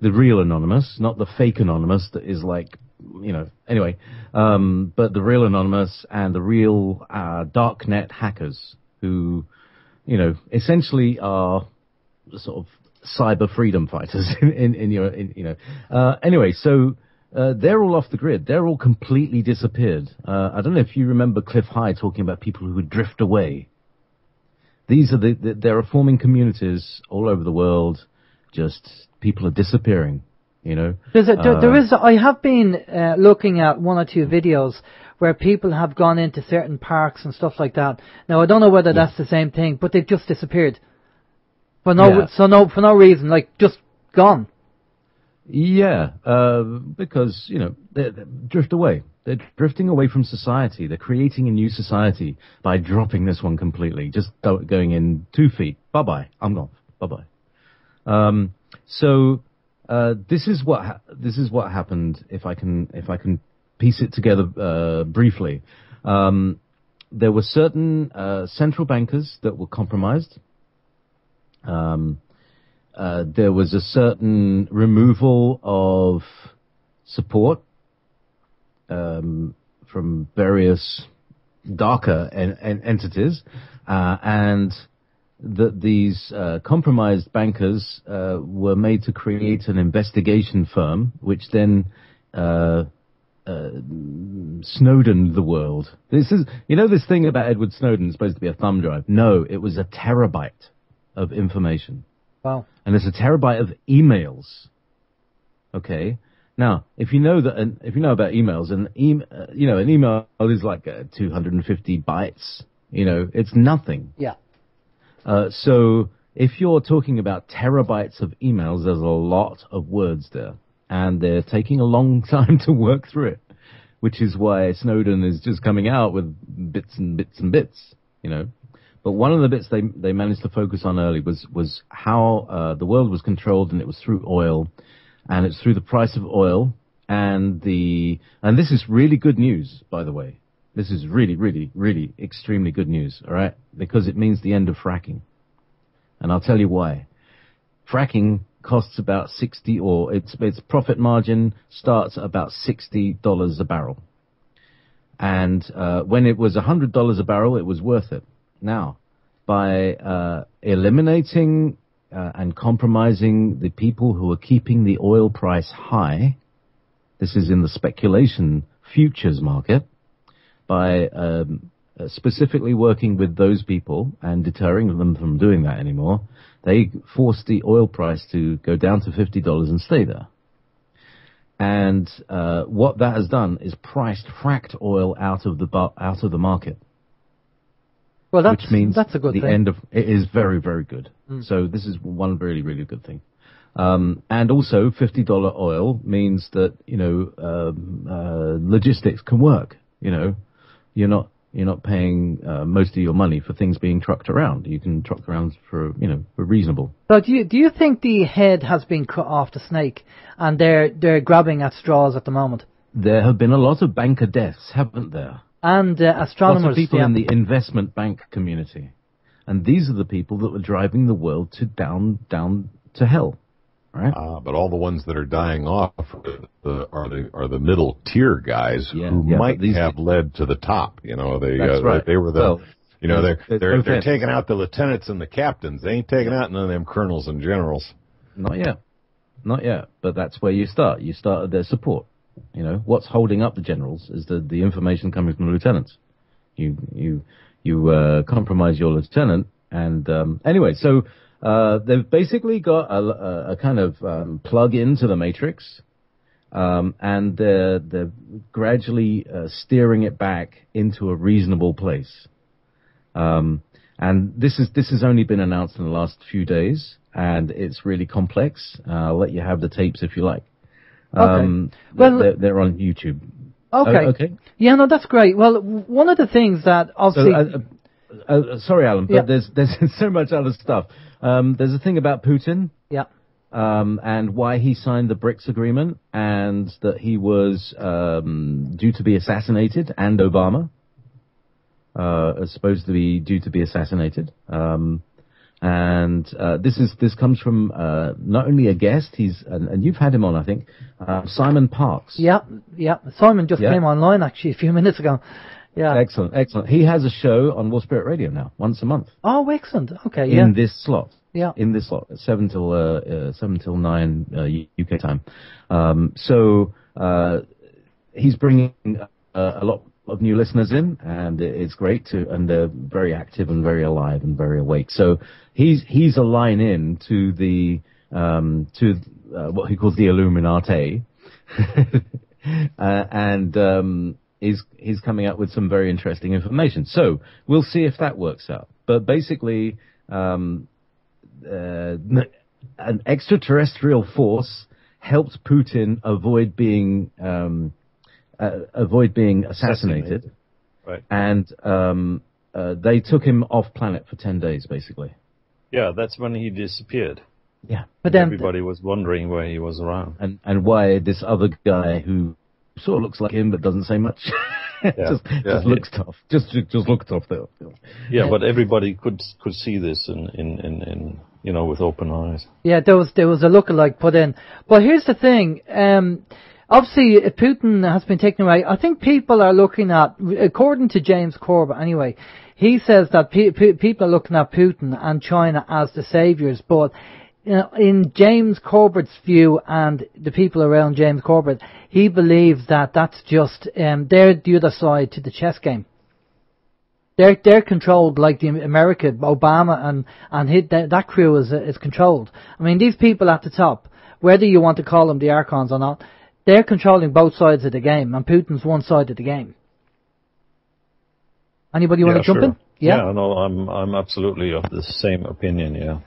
the real Anonymous, not the fake Anonymous that is like, anyway, but the real Anonymous and the real darknet hackers who, essentially are sort of cyber freedom fighters anyway, so they're all off the grid. They're all completely disappeared. I don't know if you remember Cliff High talking about people who would drift away. These are there are forming communities all over the world. Just people are disappearing, There is. I have been looking at one or two videos where people have gone into certain parks and stuff like that. Now I don't know whether that's the same thing, but they've just disappeared. For no reason, like just gone. Yeah, because they drift away. They're drifting away from society. They're creating a new society by dropping this one completely, just going in 2 feet. Bye-bye. I'm gone. Bye-bye. So this is what happened. If I can piece it together briefly, there were certain central bankers that were compromised. There was a certain removal of support from various darker entities, and that these compromised bankers were made to create an investigation firm, which then Snowdened the world. This is, this thing about Edward Snowden is supposed to be a thumb drive. No, it was a terabyte of information. Wow. And it's a terabyte of emails. Okay. Now, if you know about emails, an email is like 250 bytes. It's nothing. Yeah. So if you're talking about terabytes of emails, there's a lot of words there, and they're taking a long time to work through it, which is why Snowden is just coming out with bits and bits and bits. But one of the bits they managed to focus on early was how the world was controlled, and it was through oil. And it's through the price of oil and this is really good news, by the way. This is really, really, really extremely good news, all right? Because it means the end of fracking. And I'll tell you why. Fracking costs about its profit margin starts at about $60 a barrel. And when it was $100 a barrel, it was worth it. Now, by eliminating and compromising the people who are keeping the oil price high, this is in the speculation futures market, by specifically working with those people and deterring them from doing that anymore, they forced the oil price to go down to $50 and stay there. And what that has done is priced fracked oil out of the market. Well, which means that's a good the thing. end of it is very, very good. So this is one really, really good thing. And also $50 oil means that, logistics can work. You're not paying most of your money for things being trucked around. You can truck around for reasonable. So do you think the head has been cut off the snake, and they're grabbing at straws at the moment? There have been a lot of banker deaths, haven't there? And astronomers. Lots of people in the investment bank community, and these are the people that were driving the world down to hell. Right. But all the ones that are dying off are the middle tier guys who might have led to the top. That's right. They were they're taking out the lieutenants and the captains. They ain't taking out none of them colonels and generals. Not yet. But that's where you start. You start at their support. What's holding up the generals is the information coming from the lieutenants. You compromise your lieutenant, and anyway, so. They've basically got a kind of plug into the matrix, and they're gradually steering it back into a reasonable place. And this has only been announced in the last few days, and it's really complex. I'll let you have the tapes if you like. Okay. Well, they're on YouTube. Okay. Okay. Yeah, no, that's great. Well, one of the things that obviously. Sorry, Alan, but there's so much other stuff. There's a thing about Putin. Yeah. And why he signed the BRICS agreement, and that he was due to be assassinated, and Obama is supposed to be due to be assassinated. And this comes from not only a guest, and you've had him on, I think, Simon Parks. Yeah. Simon just came online actually a few minutes ago. Yeah. Excellent. He has a show on War Spirit Radio now, once a month. Oh, excellent. Okay, In this slot. Yeah. In this slot, 7 till 9 UK time. So he's bringing a lot of new listeners in, and it's great and they're very active and very alive and very awake. So he's a line in to the what he calls the Illuminati, and he's coming up with some very interesting information. So we'll see if that works out. But basically, an extraterrestrial force helped Putin avoid being assassinated. Right. And they took him off planet for 10 days, basically. Yeah, that's when he disappeared. Yeah. But then everybody was wondering where he was around. And why this other guy who sort of looks like him but doesn't say much. just looks tough. Just looks tough though. Yeah, but everybody could see this in with open eyes. Yeah, there was a lookalike put in. But here's the thing. Obviously, Putin has been taken away. I think people are looking at, according to James Corbett anyway, he says that people are looking at Putin and China as the saviors, but in James Corbett's view and the people around James Corbett, he believes that that's just they're the other side to the chess game. They're controlled like the America, Obama and that crew is controlled. I mean, these people at the top, whether you want to call them the Archons or not, they're controlling both sides of the game, and Putin's one side of the game. Anybody want to jump in? Yeah, no, I'm absolutely of the same opinion. Yeah.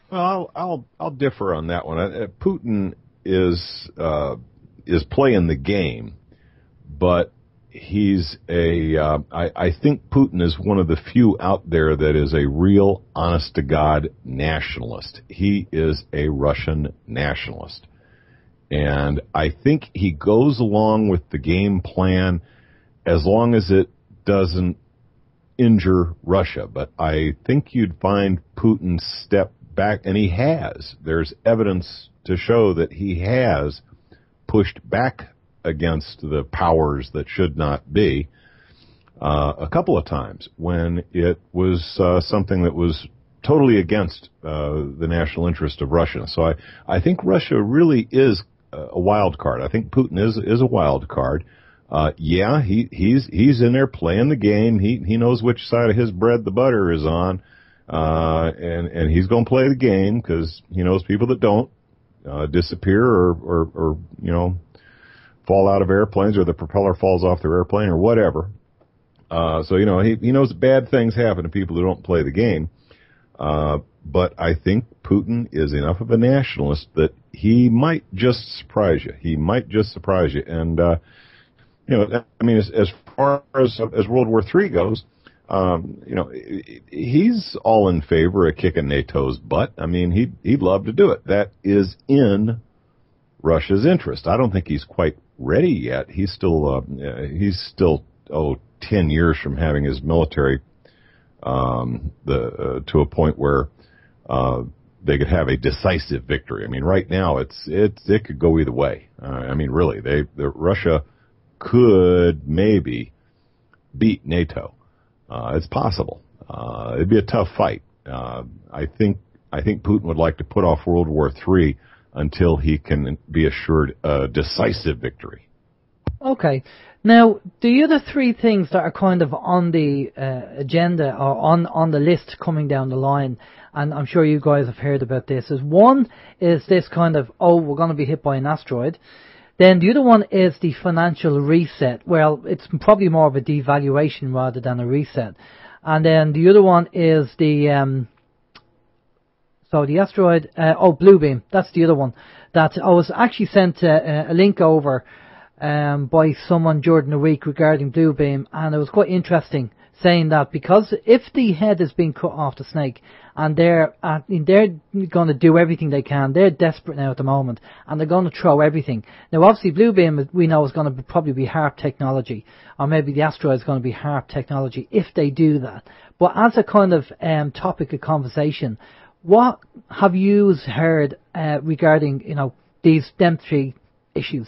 Well, I'll differ on that one. Putin is playing the game, but he's I think Putin is one of the few out there that is a real, honest to God nationalist. He is a Russian nationalist, and I think he goes along with the game plan as long as it doesn't injure Russia. But I think you'd find Putin step back, and he has. There's evidence to show that he has pushed back against the powers that should not be a couple of times when it was something that was totally against the national interest of Russia. So I think Russia really is a wild card. I think Putin is a wild card. He's in there playing the game. He knows which side of his bread the butter is on. And he's going to play the game because he knows people that don't disappear or fall out of airplanes, or the propeller falls off their airplane, or whatever. So he knows bad things happen to people who don't play the game. But I think Putin is enough of a nationalist that he might just surprise you. And, I mean, as far as World War III goes, he's all in favor of kicking NATO's butt. I mean, he'd love to do it. That is in Russia's interest. I don't think he's quite ready yet. He's still 10 years from having his military to a point where they could have a decisive victory. I mean, right now it could go either way. I mean, really, Russia could maybe beat NATO. It's possible. It'd be a tough fight. I think Putin would like to put off World War III until he can be assured a decisive victory. Okay. Now, the other three things that are kind of on the agenda or on the list coming down the line, and I'm sure you guys have heard about this, is one is this kind of, we're going to be hit by an asteroid. Then the other one is the financial reset. Well, it's probably more of a devaluation rather than a reset. And then the other one is the asteroid, Blue Beam. That's the other one. That I was actually sent a link over by someone during the week regarding Blue Beam, and it was quite interesting, saying that because if the head is being cut off the snake, and they're going to do everything they can, they're desperate now at the moment, and they're going to throw everything. Now, obviously, Blue Beam we know is going to probably be HARP technology, or maybe the asteroid is going to be HARP technology if they do that. But as a kind of topic of conversation, what have you heard regarding them three issues?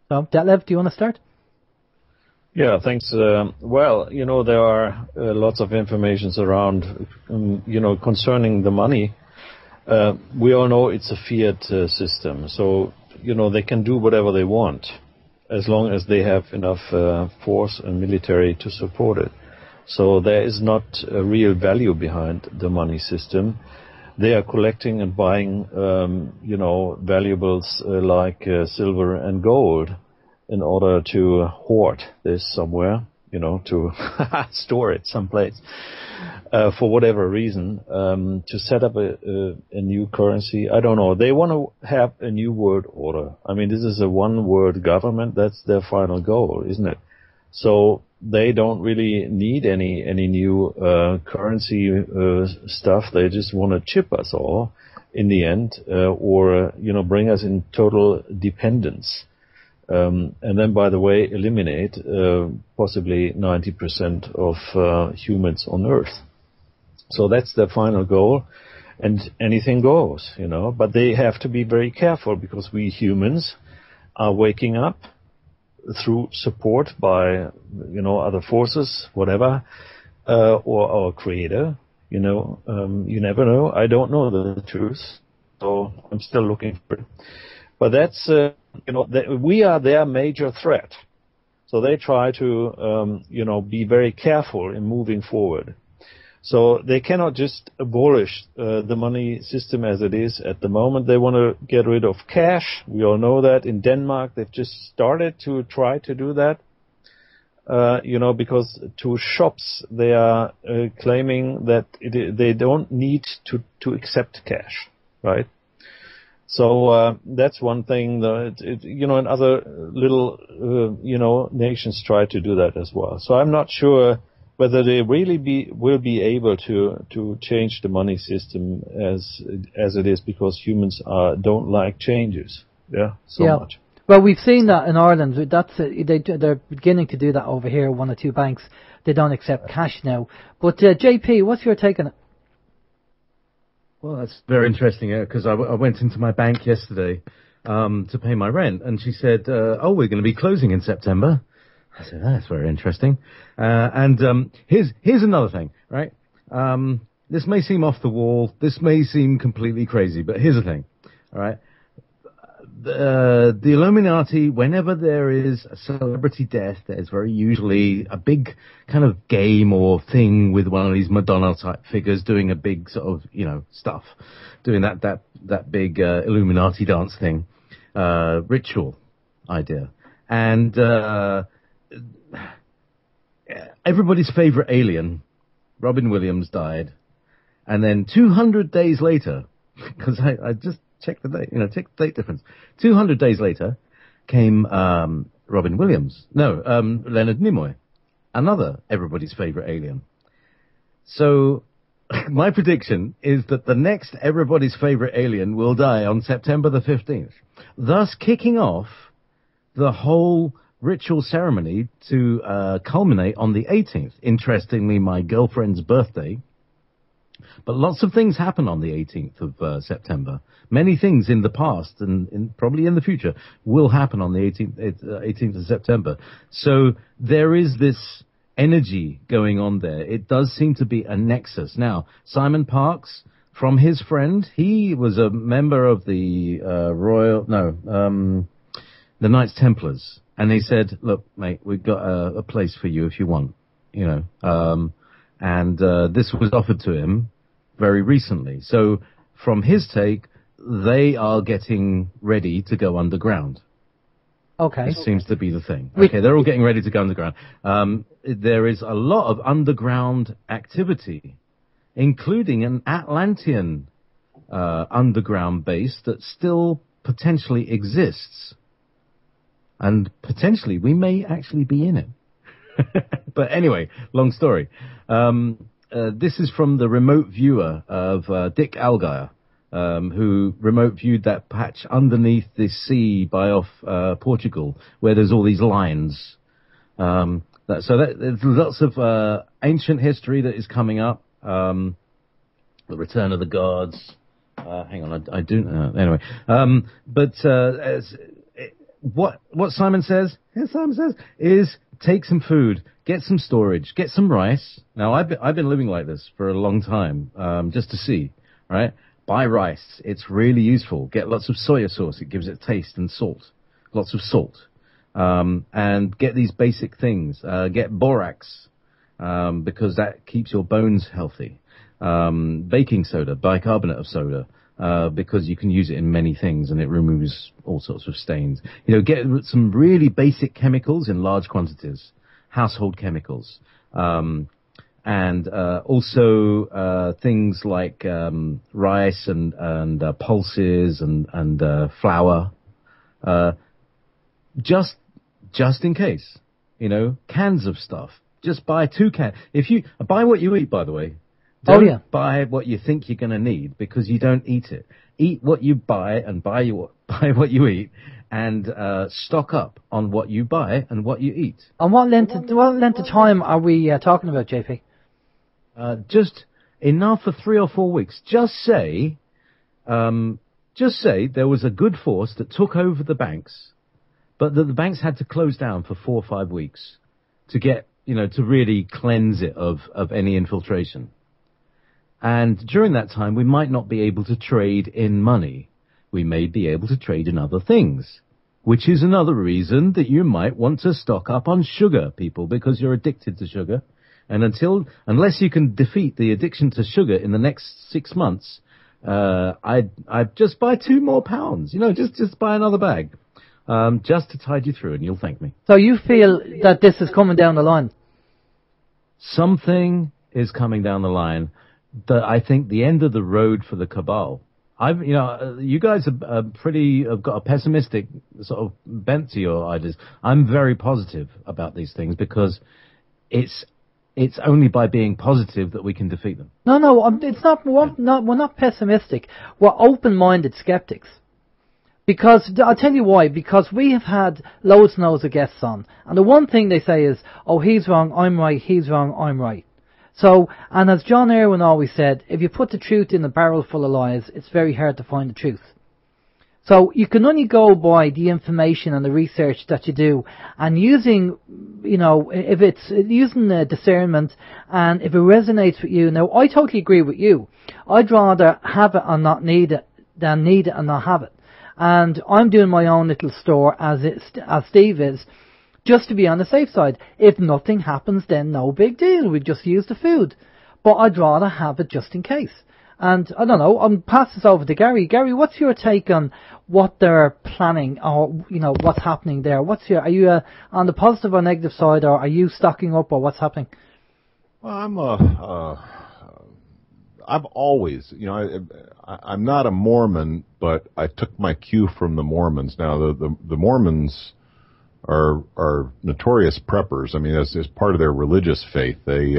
So, Detlev, do you want to start? Yeah, thanks. Well, there are lots of informations around, concerning the money. We all know it's a fiat system, so, they can do whatever they want as long as they have enough force and military to support it. So there is not a real value behind the money system. They are collecting and buying, valuables like silver and gold in order to hoard this somewhere, to store it someplace for whatever reason, to set up a new currency. I don't know. They want to have a new world order. I mean, this is a one-world government. That's their final goal, isn't it? So they don't really need any new currency stuff. They just want to chip us all in the end, or bring us in total dependence, and then, by the way, eliminate possibly 90% of humans on Earth. So that's their final goal, and anything goes, But they have to be very careful because we humans are waking up through support by, other forces, whatever, or our creator, you never know. I don't know the truth, so I'm still looking for it. But that's, we are their major threat. So they try to, be very careful in moving forward. So they cannot just abolish the money system as it is at the moment. They want to get rid of cash. We all know that. In Denmark, they've just started to try to do that. Because to shops, they are claiming that they don't need to accept cash, right? So that's one thing that, and other little, nations try to do that as well. So I'm not sure whether they really will be able to change the money system as it is, because humans don't like changes. Much. Well, we've seen that in Ireland. They're beginning to do that over here. One or two banks, they don't accept cash now. But JayPee, what's your take on it? Well, that's very interesting, because I went into my bank yesterday to pay my rent, and she said, we're going to be closing in September. I said, that's very interesting. And here's another thing, right? This may seem off the wall. This may seem completely crazy, but here's the thing, all right? The Illuminati, whenever there is a celebrity death, there's very usually a big kind of game or thing with one of these Madonna-type figures doing a big sort of, stuff, doing that big Illuminati dance thing, ritual idea. And everybody's favorite alien, Robin Williams, died. And then 200 days later, because I just checked the date, check the date difference. 200 days later came Robin Williams. No, Leonard Nimoy, another everybody's favorite alien. So my prediction is that the next everybody's favorite alien will die on September the 15th, thus kicking off the whole ritual ceremony to culminate on the 18th. Interestingly, my girlfriend's birthday. But lots of things happen on the 18th of September. Many things in the past and probably in the future will happen on the 18th of September. So there is this energy going on there. It does seem to be a nexus. Now, Simon Parkes, from his friend, he was a member of the the Knights Templars. And he said, look, mate, we've got a place for you if you want, and this was offered to him very recently. So from his take, they are getting ready to go underground. Okay. This seems to be the thing. Okay, they're all getting ready to go underground. There is a lot of underground activity, including an Atlantean underground base that still potentially exists. And potentially we may actually be in it. But anyway, long story. This is from the remote viewer of Dick Algire, who remote viewed that patch underneath the sea by off Portugal, where there's all these lines. There's lots of ancient history that is coming up. The Return of the Gods. Hang on, I do anyway. What Simon says, is take some food, get some storage, get some rice. Now, I've been living like this for a long time, just to see, right? Buy rice. It's really useful. Get lots of soya sauce. It gives it taste and salt. Lots of salt. And get these basic things. Get borax, because that keeps your bones healthy. Baking soda, bicarbonate of soda. Because you can use it in many things and it removes all sorts of stains. Get some really basic chemicals in large quantities, household chemicals, and also things like rice and pulses and flour, just in case. Cans of stuff. Just buy 2 cans. If you buy what you eat, by the way. Don't buy what you think you're going to need, because you don't eat it. Eat what you buy and buy what you eat, and stock up on what you buy and what you eat. And what length of time are we talking about, JP? Just enough for 3 or 4 weeks. Just say there was a good force that took over the banks, but that the banks had to close down for 4 or 5 weeks to get, to really cleanse it of any infiltration. And during that time, we might not be able to trade in money. We may be able to trade in other things, which is another reason that you might want to stock up on sugar, people, because you're addicted to sugar. And unless you can defeat the addiction to sugar in the next 6 months, I'd just buy 2 more pounds. Just buy another bag, just to tide you through, and you'll thank me. So you feel that this is coming down the line? Something is coming down the line. I think the end of the road for the cabal. You guys have got a pessimistic sort of bent to your ideas. I'm very positive about these things, because it's only by being positive that we can defeat them. No, it's not. We're not pessimistic. We're open-minded skeptics. Because I'll tell you why. Because we have had loads and loads of guests on, and the one thing they say is, "Oh, he's wrong, I'm right. He's wrong, I'm right." So, and as John Irwin always said, if you put the truth in a barrel full of lies, it's very hard to find the truth. So you can only go by the information and the research that you do, and using, if it's using the discernment, and if it resonates with you. Now, I totally agree with you. I'd rather have it and not need it than need it and not have it. And I'm doing my own little store as Steve is, just to be on the safe side. If nothing happens, then no big deal. We just use the food. But I'd rather have it just in case. And I don't know, I'm pass this over to Gary. Gary, what's your take on what they're planning, or what's happening there? Are you on the positive or negative side, or are you stocking up, or what's happening? Well, I've always, I'm not a Mormon, but I took my cue from the Mormons. Now, the Mormons are notorious preppers. I mean, as part of their religious faith, they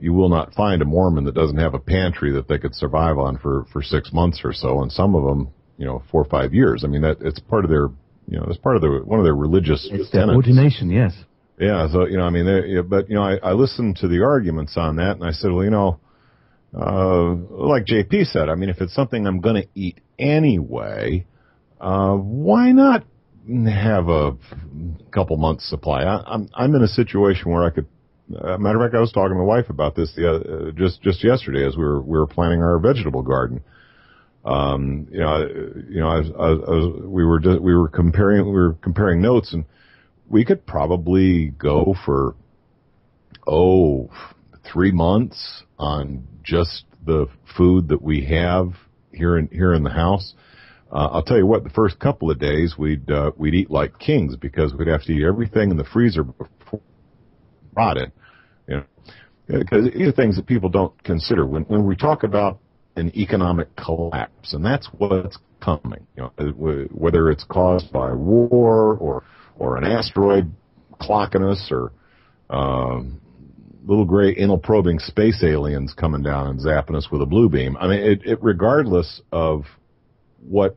you will not find a Mormon that doesn't have a pantry that they could survive on for 6 months or so, and some of them, 4 or 5 years. I mean, it's part of their, it's part of one of their religious tenets. Their ordination, yes. Yeah, so, I listened to the arguments on that, and I said, well, like JayPee said, I mean, if it's something I'm going to eat anyway, why not have a couple months supply? I'm in a situation where I could, matter of fact, I was talking to my wife about this just yesterday as we were planning our vegetable garden. We were comparing notes, and we could probably go for 3 months on just the food that we have here in the house. I'll tell you what, the first couple of days we'd eat like kings because we'd have to eat everything in the freezer before it rotted. Because these are things that people don't consider when we talk about an economic collapse, and that's what's coming. Whether it's caused by war or an asteroid clocking us, or little gray anal probing space aliens coming down and zapping us with a blue beam. I mean, regardless of what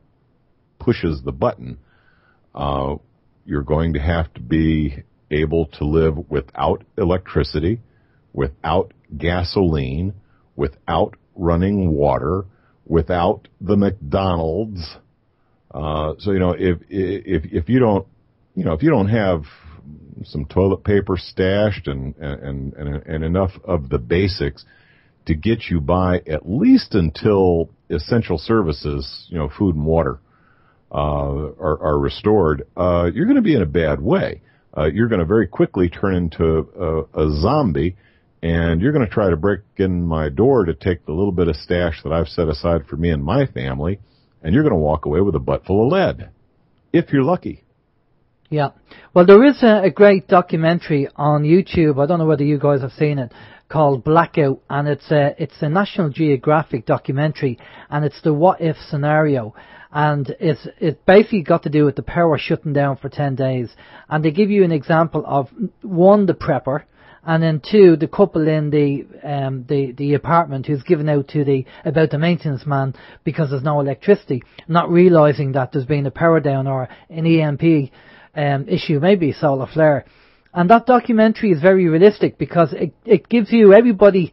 pushes the button, you're going to have to be able to live without electricity, without gasoline, without running water, without the McDonald's. So if you don't have some toilet paper stashed and enough of the basics to get you by at least until essential services, food and water, are restored, you're going to be in a bad way. You're going to very quickly turn into a zombie, and you're going to try to break in my door to take the little bit of stash that I've set aside for me and my family, and you're going to walk away with a butt full of lead, if you're lucky. Yeah. Well, there is a great documentary on YouTube. I don't know whether you guys have seen it, called Blackout, and it's a National Geographic documentary, and it's the what if scenario, and it's basically got to do with the power shutting down for 10 days, and they give you an example of one, the prepper, and then two, the couple in the apartment who's given out about the maintenance man because there's no electricity, not realizing that there's been a power down or an EMP issue, maybe solar flare. And that documentary is very realistic because it gives you everybody,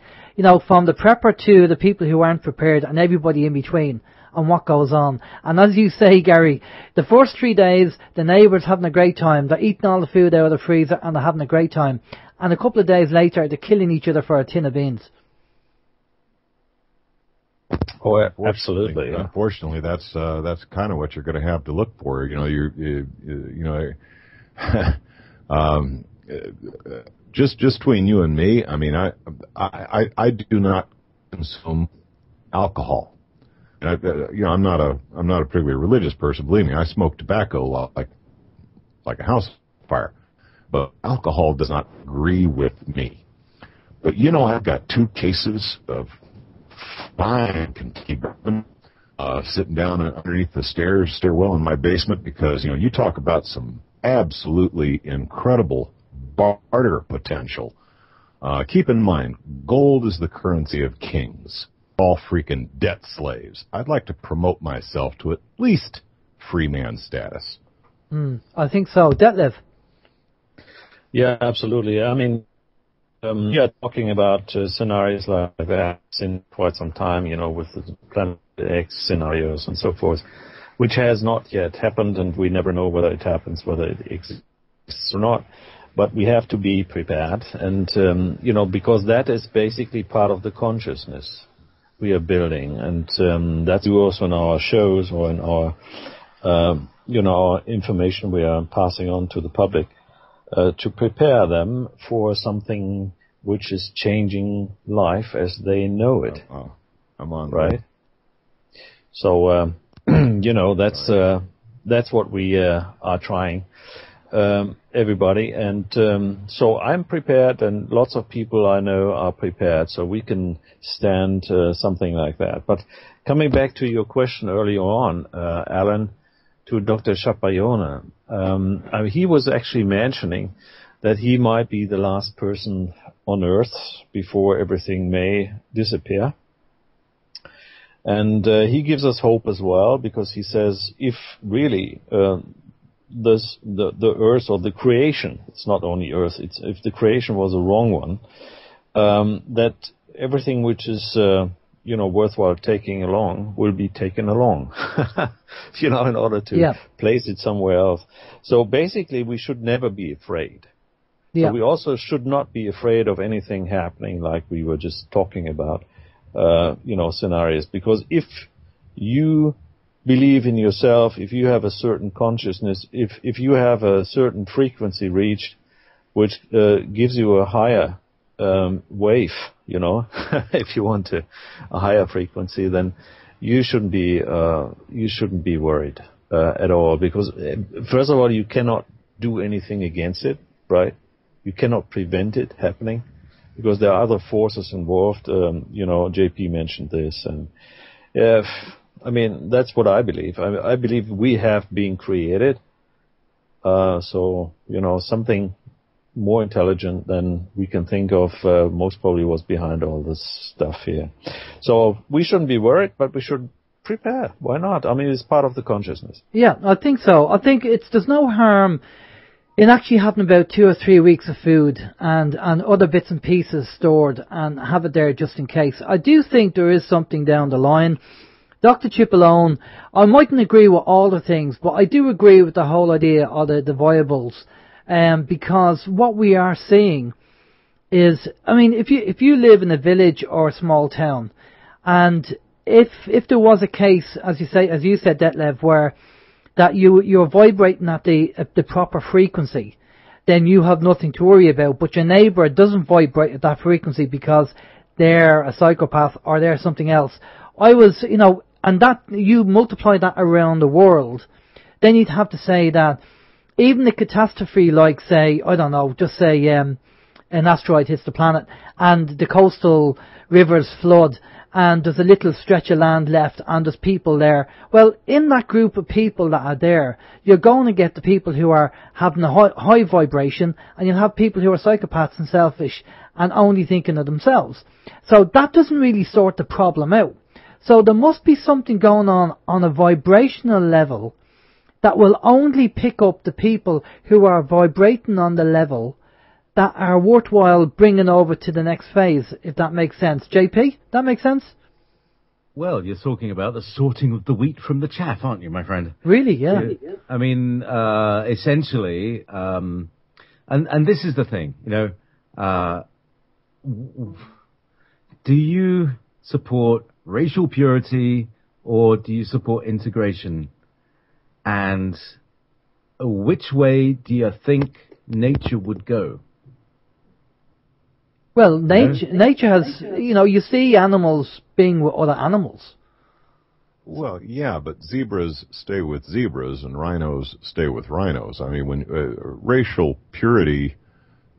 from the prepper to the people who aren't prepared and everybody in between on what goes on. And as you say, Gary, the first 3 days, the neighbours having a great time. They're eating all the food out of the freezer and they're having a great time. And a couple of days later, they're killing each other for a tin of beans. Oh, absolutely. Unfortunately, that's kind of what you're going to have to look for. Just between you and me, I mean, I do not consume alcohol. And I'm not a particularly religious person. Believe me, I smoke tobacco like a house fire, but alcohol does not agree with me. But I've got 2 cases of fine Kentucky bourbon sitting down underneath the stairwell in my basement because you talk about some absolutely incredible barter potential. Keep in mind, gold is the currency of kings, all freaking debt slaves. I'd like to promote myself to at least free man status. I think so. Detlev? Yeah, absolutely. I mean, we are talking about scenarios like that in quite some time, with the Planet X scenarios and so forth, which has not yet happened, and we never know whether it happens, whether it exists or not. But we have to be prepared, and, because that is basically part of the consciousness we are building, and that's also in our shows or in our, our information we are passing on to the public, to prepare them for something which is changing life as they know it. I'm on. Right? So, that's what we are trying everybody. And so I'm prepared, and lots of people I know are prepared, so we can stand something like that. But coming back to your question earlier on, Alan, to Dr. Chapagnone, he was actually mentioning that he might be the last person on Earth before everything may disappear. And he gives us hope as well, because he says if really the Earth or the creation, it's not only Earth, if the creation was a wrong one, that everything which is worthwhile taking along will be taken along, in order to place it somewhere else. So basically, we should never be afraid. Yeah. So we also should not be afraid of anything happening like we were just talking about, scenarios. Because if you believe in yourself, if you have a certain consciousness, if you have a certain frequency reached, which gives you a higher wave, if you want a higher frequency, then you shouldn't be worried at all. Because first of all, you cannot do anything against it, right? You cannot prevent it happening, because there are other forces involved. JayPee mentioned this, and that's what I believe. I believe we have been created, so something more intelligent than we can think of most probably was behind all this stuff here. So we shouldn't be worried, but we should prepare. Why not? It's part of the consciousness. Yeah, I think so. I think there's no harm in actually having about 2 or 3 weeks of food and other bits and pieces stored and have it there just in case. I do think there is something down the line. Dr. Cipollone, I mightn't agree with all the things, but I do agree with the whole idea of the viables. Because what we are seeing is, if you live in a village or a small town, and if there was a case, as you said, Detlev, where that you're vibrating at the proper frequency, then you have nothing to worry about. But your neighbour doesn't vibrate at that frequency because they're a psychopath or they're something else. And that you multiply that around the world, then you'd have to say that even a catastrophe like, say, I don't know, just say an asteroid hits the planet and the coastal rivers flood and there's a little stretch of land left and there's people there. Well, in that group of people that are there, you're going to get the people who are having a high vibration, and you'll have people who are psychopaths and selfish and only thinking of themselves. So that doesn't really sort the problem out. So there must be something going on a vibrational level that will only pick up the people who are vibrating on the level that are worthwhile bringing over to the next phase, if that makes sense. JayPee, that makes sense? Well, you're talking about the sorting of the wheat from the chaff, aren't you, my friend? Really, yeah. Essentially, and this is the thing, do you support racial purity or do you support integration? And which way do you think nature would go? Well, nature has, you see animals being with other animals. Well, yeah, but zebras stay with zebras and rhinos stay with rhinos. When racial purity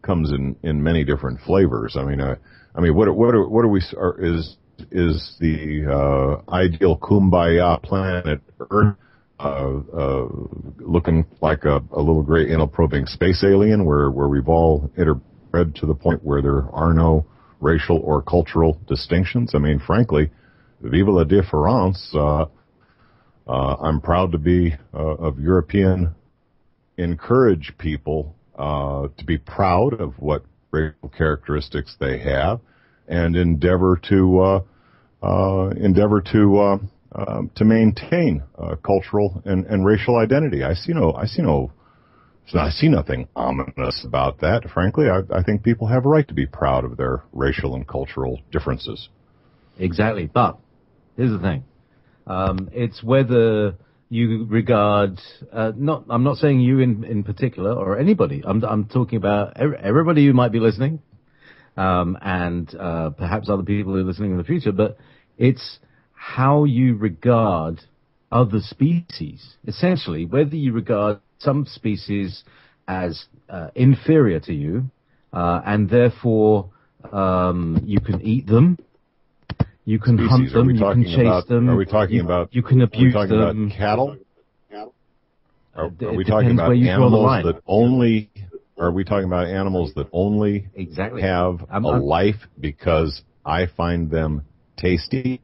comes in many different flavors. Is the ideal kumbaya planet Earth looking like a little gray anal probing space alien where we've all interbred to the point where there are no racial or cultural distinctions? Frankly, vive la différence. I'm proud to be of European. Encourage people to be proud of what racial characteristics they have, and endeavor to maintain cultural and racial identity. I see nothing ominous about that. Frankly, I think people have a right to be proud of their racial and cultural differences. Exactly, but here's the thing: it's whether you regard I'm not saying you in particular or anybody. I'm talking about everybody who might be listening, and perhaps other people who are listening in the future. But it's how you regard other species. Essentially, whether you regard some species as inferior to you, and therefore you can eat them, you can hunt them, you can chase them. Are we talking about? You can abuse them. Are we talking them. about cattle? Are we It talking depends about where you draw the animals line. that only? Are we talking about animals that only Exactly have a life because I find them tasty?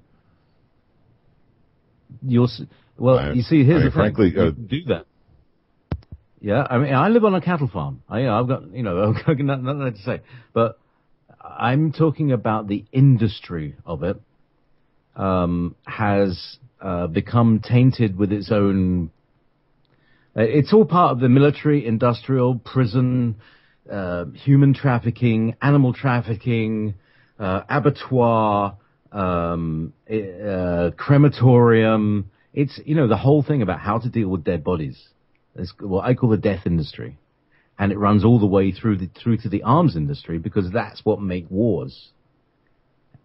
You see, here's the thing. Frankly, you do that. Yeah, I mean, I live on a cattle farm. I've got, I've got nothing to say. But I'm talking about the industry of it has become tainted with its own. It's all part of the military, industrial, prison, human trafficking, animal trafficking, abattoir, crematorium. It's, the whole thing about how to deal with dead bodies. It's what I call the death industry. And it runs all the way through to the arms industry because that's what make wars.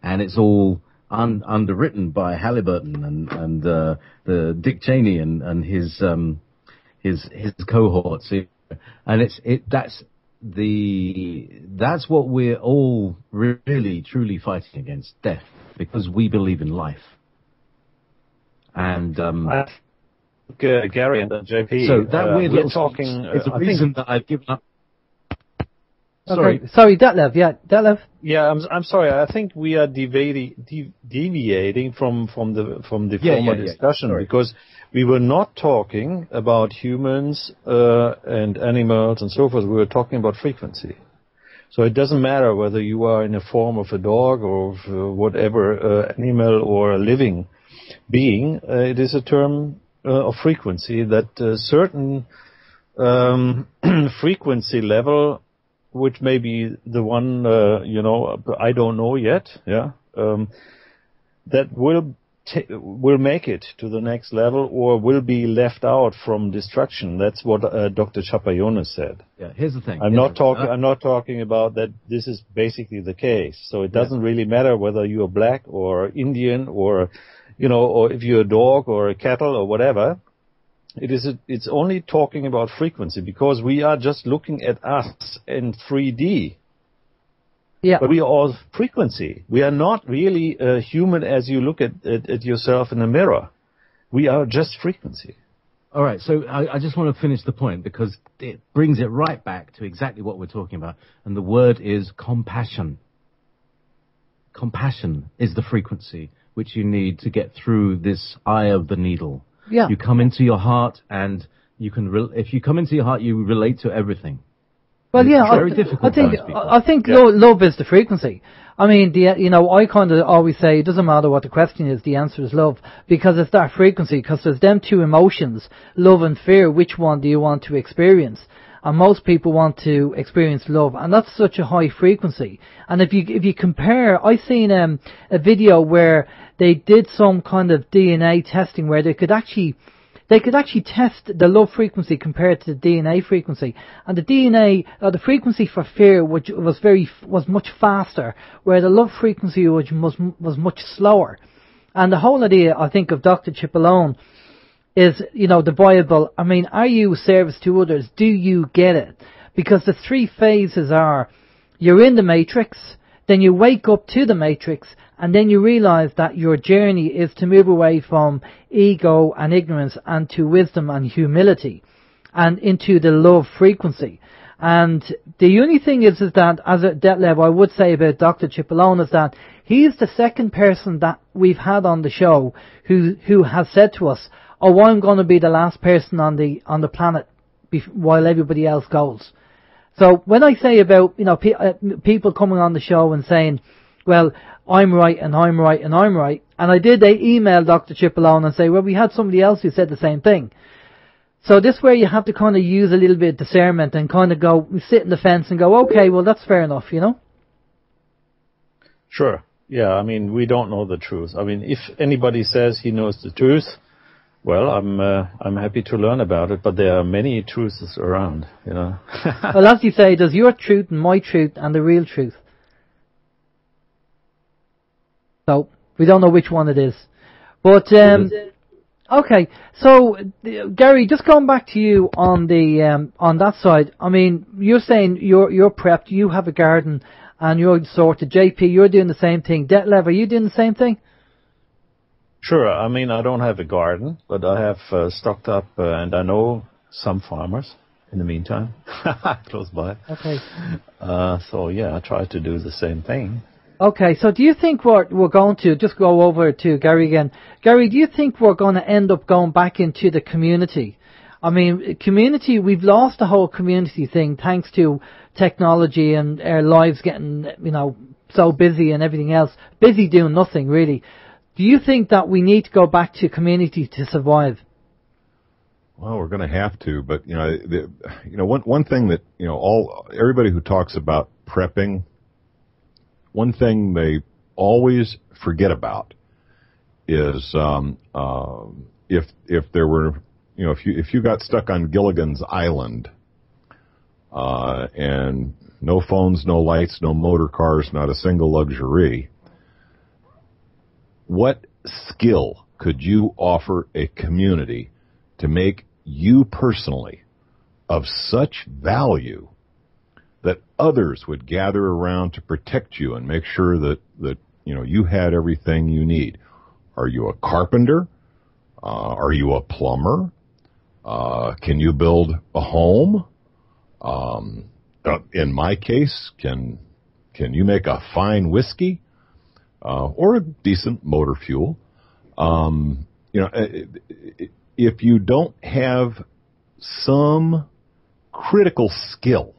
And it's all underwritten by Halliburton and the Dick Cheney and his cohorts. And that's what we're all really truly fighting against, death, because we believe in life. And Gary and JayPee. so that we're talking. It's a reason that I've given up. Okay. Sorry, Detlev. Yeah, Detlev. Yeah, I'm sorry. I think we are deviating from the former discussion because we were not talking about humans and animals and so forth. We were talking about frequency. So it doesn't matter whether you are in the form of a dog or of whatever animal or a living being. It is a term of frequency that certain frequency level, which may be the one, I don't know yet, that will make it to the next level or will be left out from destruction. That's what Dr. Chapayonis said. Yeah, here's the thing. I'm not talking about that. This is basically the case. So it doesn't really matter whether you're black or Indian or, or if you're a dog or a cattle or whatever. It's only talking about frequency because we are just looking at us in 3D. Yeah. But we are all frequency. We are not really human as you look at yourself in a mirror. We are just frequency. All right. So I just want to finish the point because it brings it right back to exactly what we're talking about. And the word is compassion. Compassion is the frequency which you need to get through this eye of the needle. Yeah. You come into your heart and you can, if you come into your heart, you relate to everything. Well, yeah, I think love is the frequency. I mean, I kind of always say it doesn't matter what the question is, the answer is love, because it's that frequency, because there's them two emotions, love and fear. Which one do you want to experience? And most people want to experience love, and that's such a high frequency. And if you compare, I seen a video where they did some kind of DNA testing where they could actually test the love frequency compared to the DNA frequency, and the DNA, the frequency for fear, which was much faster, where the love frequency was much slower. And the whole idea, I think, of Dr. Cipollone is, the Bible. I mean, are you service to others? Do you get it? Because the three phases are: you're in the matrix, then you wake up to the matrix, and then you realize that your journey is to move away from ego and ignorance and to wisdom and humility and into the love frequency. And the only thing is that, as a Detlev, I would say about Dr. Cipollone is that he's the second person that we've had on the show who has said to us, "Oh, I'm going to be the last person on the planet while everybody else goes." So when I say about, people coming on the show and saying, well, I'm right and I'm right and I'm right, and I did email Dr. Cipollone and say, well, we had somebody else who said the same thing. So this where you have to kind of use a little bit of discernment and kind of sit in the fence and go, okay, well, that's fair enough, Sure. Yeah, I mean, we don't know the truth. I mean, if anybody says he knows the truth, well, I'm happy to learn about it, but there are many truths around, Well, as you say, there's your truth and my truth and the real truth. So we don't know which one it is. But Okay, so Gary, just going back to you on the on that side. I mean, you're saying you're prepped. You have a garden, and you're sorted. JayPee, you're doing the same thing. Detlev, are you doing the same thing? Sure. I mean, I don't have a garden, but I have stocked up, and I know some farmers in the meantime, close by. Okay. So yeah, I try to do the same thing. Okay, so do you think we're going to, just go over to Gary again. Gary, do you think we're going to end up going back into the community? I mean, community, we've lost the whole community thing thanks to technology and our lives getting, so busy and everything else. Busy doing nothing, really. Do you think that we need to go back to community to survive? Well, we're going to have to, but one thing that everybody who talks about prepping, one thing they always forget about is if there were if you got stuck on Gilligan's Island and no phones, no lights, no motor cars, not a single luxury, what skill could you offer a community to make you personally of such value that others would gather around to protect you and make sure that you had everything you need? Are you a carpenter? Are you a plumber? Can you build a home? In my case, can you make a fine whiskey or a decent motor fuel? If you don't have some critical skill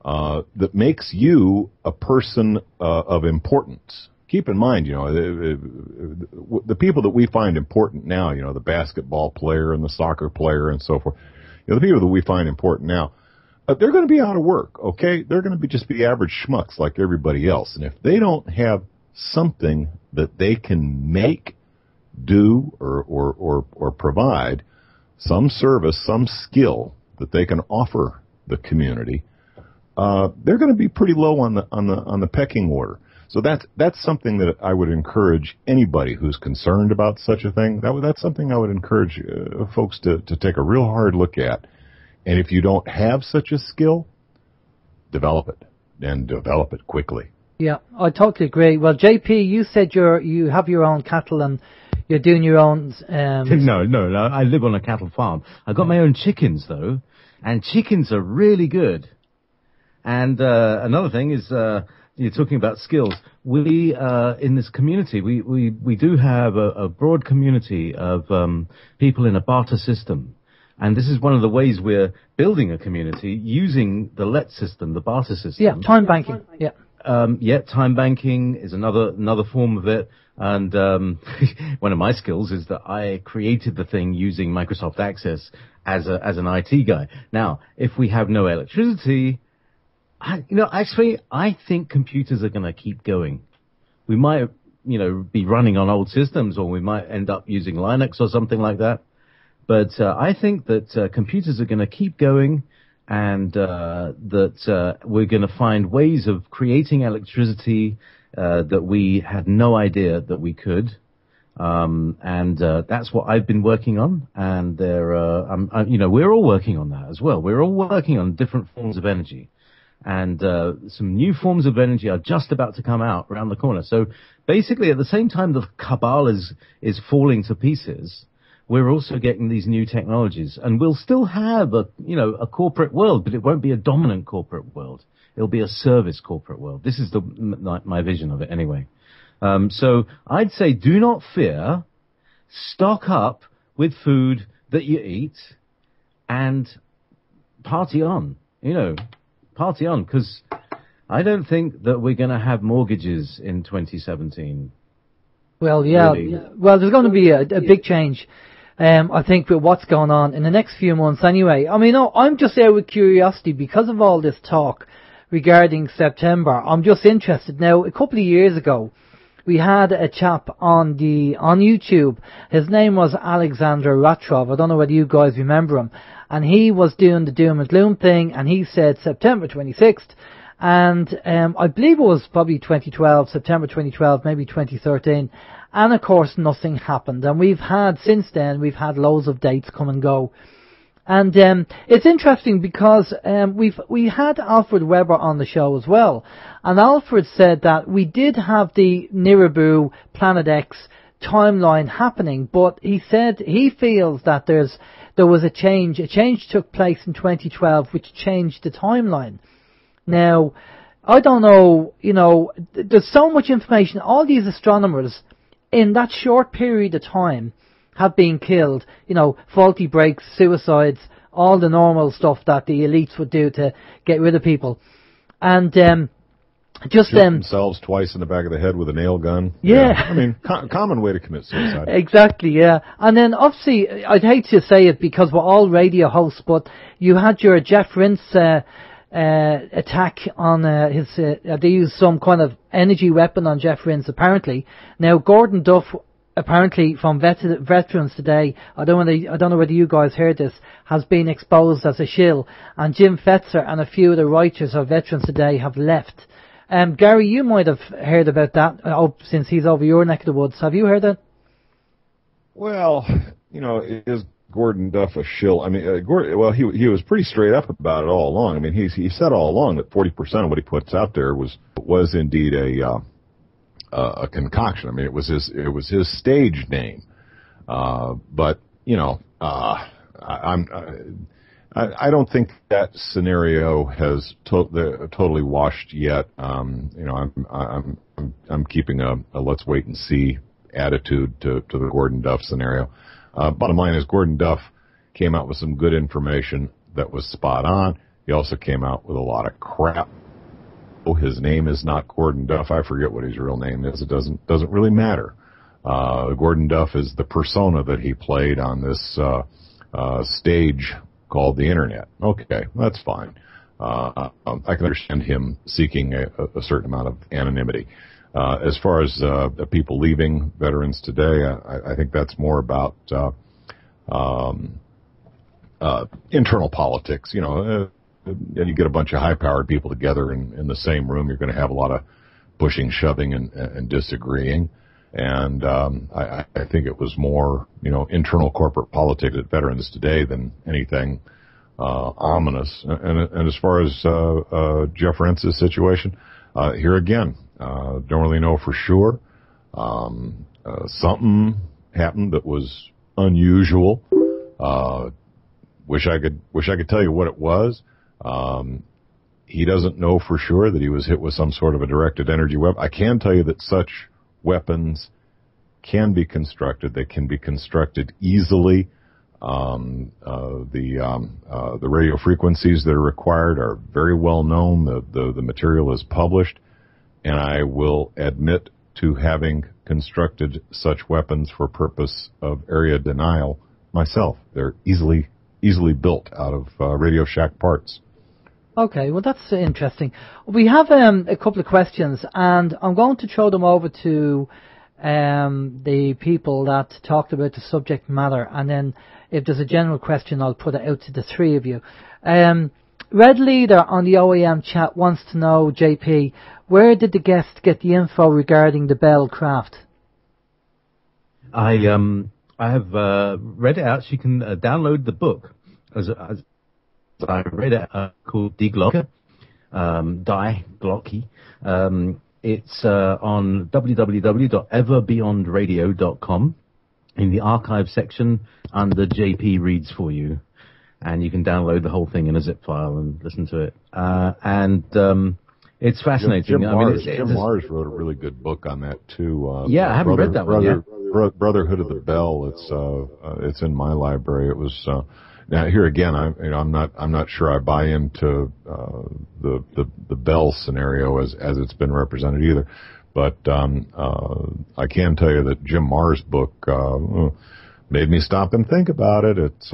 that makes you a person of importance. Keep in mind, the people that we find important now, the basketball player and the soccer player and so forth, the people that we find important now, they're going to be out of work, okay? They're going to just be average schmucks like everybody else. And if they don't have something that they can make, do, or provide, some service, some skill that they can offer the community, they're going to be pretty low on the pecking order. So that's something that I would encourage anybody who's concerned about such a thing. That's something I would encourage folks to take a real hard look at. And if you don't have such a skill, develop it, and develop it quickly. Yeah, I totally agree. Well, JayPee, you said you have your own cattle and you're doing your own. No, I live on a cattle farm. I've got my own chickens though, and chickens are really good. And another thing is, you're talking about skills. We in this community, we do have a broad community of people in a barter system. And this is one of the ways we're building a community using the LET system, the barter system. Yeah, time banking. Yeah. Time banking is another form of it. And one of my skills is that I created the thing using Microsoft Access as an IT guy. Now, if we have no electricity, I think computers are going to keep going. We might, be running on old systems, or we might end up using Linux or something like that. But I think that computers are going to keep going, and that we're going to find ways of creating electricity that we had no idea that we could. And that's what I've been working on. And we're all working on that as well. We're all working on different forms of energy. And some new forms of energy are just about to come out around the corner. So basically, at the same time the cabal is falling to pieces, we're also getting these new technologies. And we'll still have a corporate world, but it won't be a dominant corporate world. It'll be a service corporate world. This is my vision of it anyway. So I'd say do not fear. Stock up with food that you eat and party on. Party on, because I don't think that we're going to have mortgages in 2017. Well, yeah. Really. Well, there's going to be a big change, I think, with what's going on in the next few months anyway. I mean, I'm just there with curiosity because of all this talk regarding September. I'm just interested. Now, a couple of years ago, we had a chap on YouTube. His name was Alexander Rothchild. I don't know whether you guys remember him. And he was doing the doom and gloom thing, and he said September 26th. And I believe it was probably 2012, September 2012, maybe 2013. And of course, nothing happened. And since then, we've had loads of dates come and go. And it's interesting because we had Alfred Weber on the show as well. And Alfred said that we did have the Nibiru Planet X timeline happening, but he said he feels that there was a change. A change took place in 2012, which changed the timeline. Now, I don't know, there's so much information. All these astronomers, in that short period of time, have been killed. Faulty brakes, suicides, all the normal stuff that the elites would do to get rid of people. And shoot themselves twice in the back of the head with a nail gun. Yeah. I mean, common way to commit suicide. Exactly, yeah. And then, obviously, I'd hate to say it because we're all radio hosts, but you had your Jeff Rince attack on they used some kind of energy weapon on Jeff Rince, apparently. Now, Gordon Duff, apparently from Veterans Today, I don't know whether you guys heard this, has been exposed as a shill, and Jim Fetzer and a few of the writers of Veterans Today have left. Gary, you might have heard about that, since he's over your neck of the woods. Have you heard that? Well, is Gordon Duff a shill? I mean, he was pretty straight up about it all along. I mean, he said all along that 40% of what he puts out there was indeed a concoction. I mean, it was his stage name. But I don't think that scenario has totally washed yet. I'm keeping a let's wait and see attitude to the Gordon Duff scenario. Bottom line is Gordon Duff came out with some good information that was spot on. He also came out with a lot of crap. His name is not Gordon Duff. I forget what his real name is. It doesn't really matter. Gordon Duff is the persona that he played on this stage called the Internet. Okay, that's fine. I can understand him seeking a certain amount of anonymity. As far as the people leaving Veterans Today, I think that's more about internal politics. And you get a bunch of high-powered people together in the same room, you're going to have a lot of pushing, shoving, and disagreeing. And I think it was more, internal corporate politics at Veterans Today than anything ominous. And as far as Jeff Rentz's situation, here again, don't really know for sure. Something happened that was unusual. Wish I could tell you what it was. He doesn't know for sure that he was hit with some sort of a directed energy weapon. I can tell you that such weapons can be constructed. They can be constructed easily. The radio frequencies that are required are very well known. The material is published, and I will admit to having constructed such weapons for purpose of area denial myself. They're easily built out of Radio Shack parts. Okay, well that's interesting. We have a couple of questions, and I'm going to throw them over to the people that talked about the subject matter, and then if there's a general question, I'll put it out to the three of you. Red Leader on the OYM chat wants to know, JayPee, where did the guest get the info regarding the Bell craft? I have read it out. She can download the book as I read it, called Die Glocke. It's on www.everbeyondradio.com in the archive section under JayPee Reads For You. And you can download the whole thing in a zip file and listen to it. It's fascinating. Jim Mars wrote a really good book on that too. I haven't read that one yet. Brotherhood of the Bell. It's in my library. It was now here again. I'm not sure I buy into the Bell scenario as it's been represented either. But I can tell you that Jim Mars' book made me stop and think about it. It's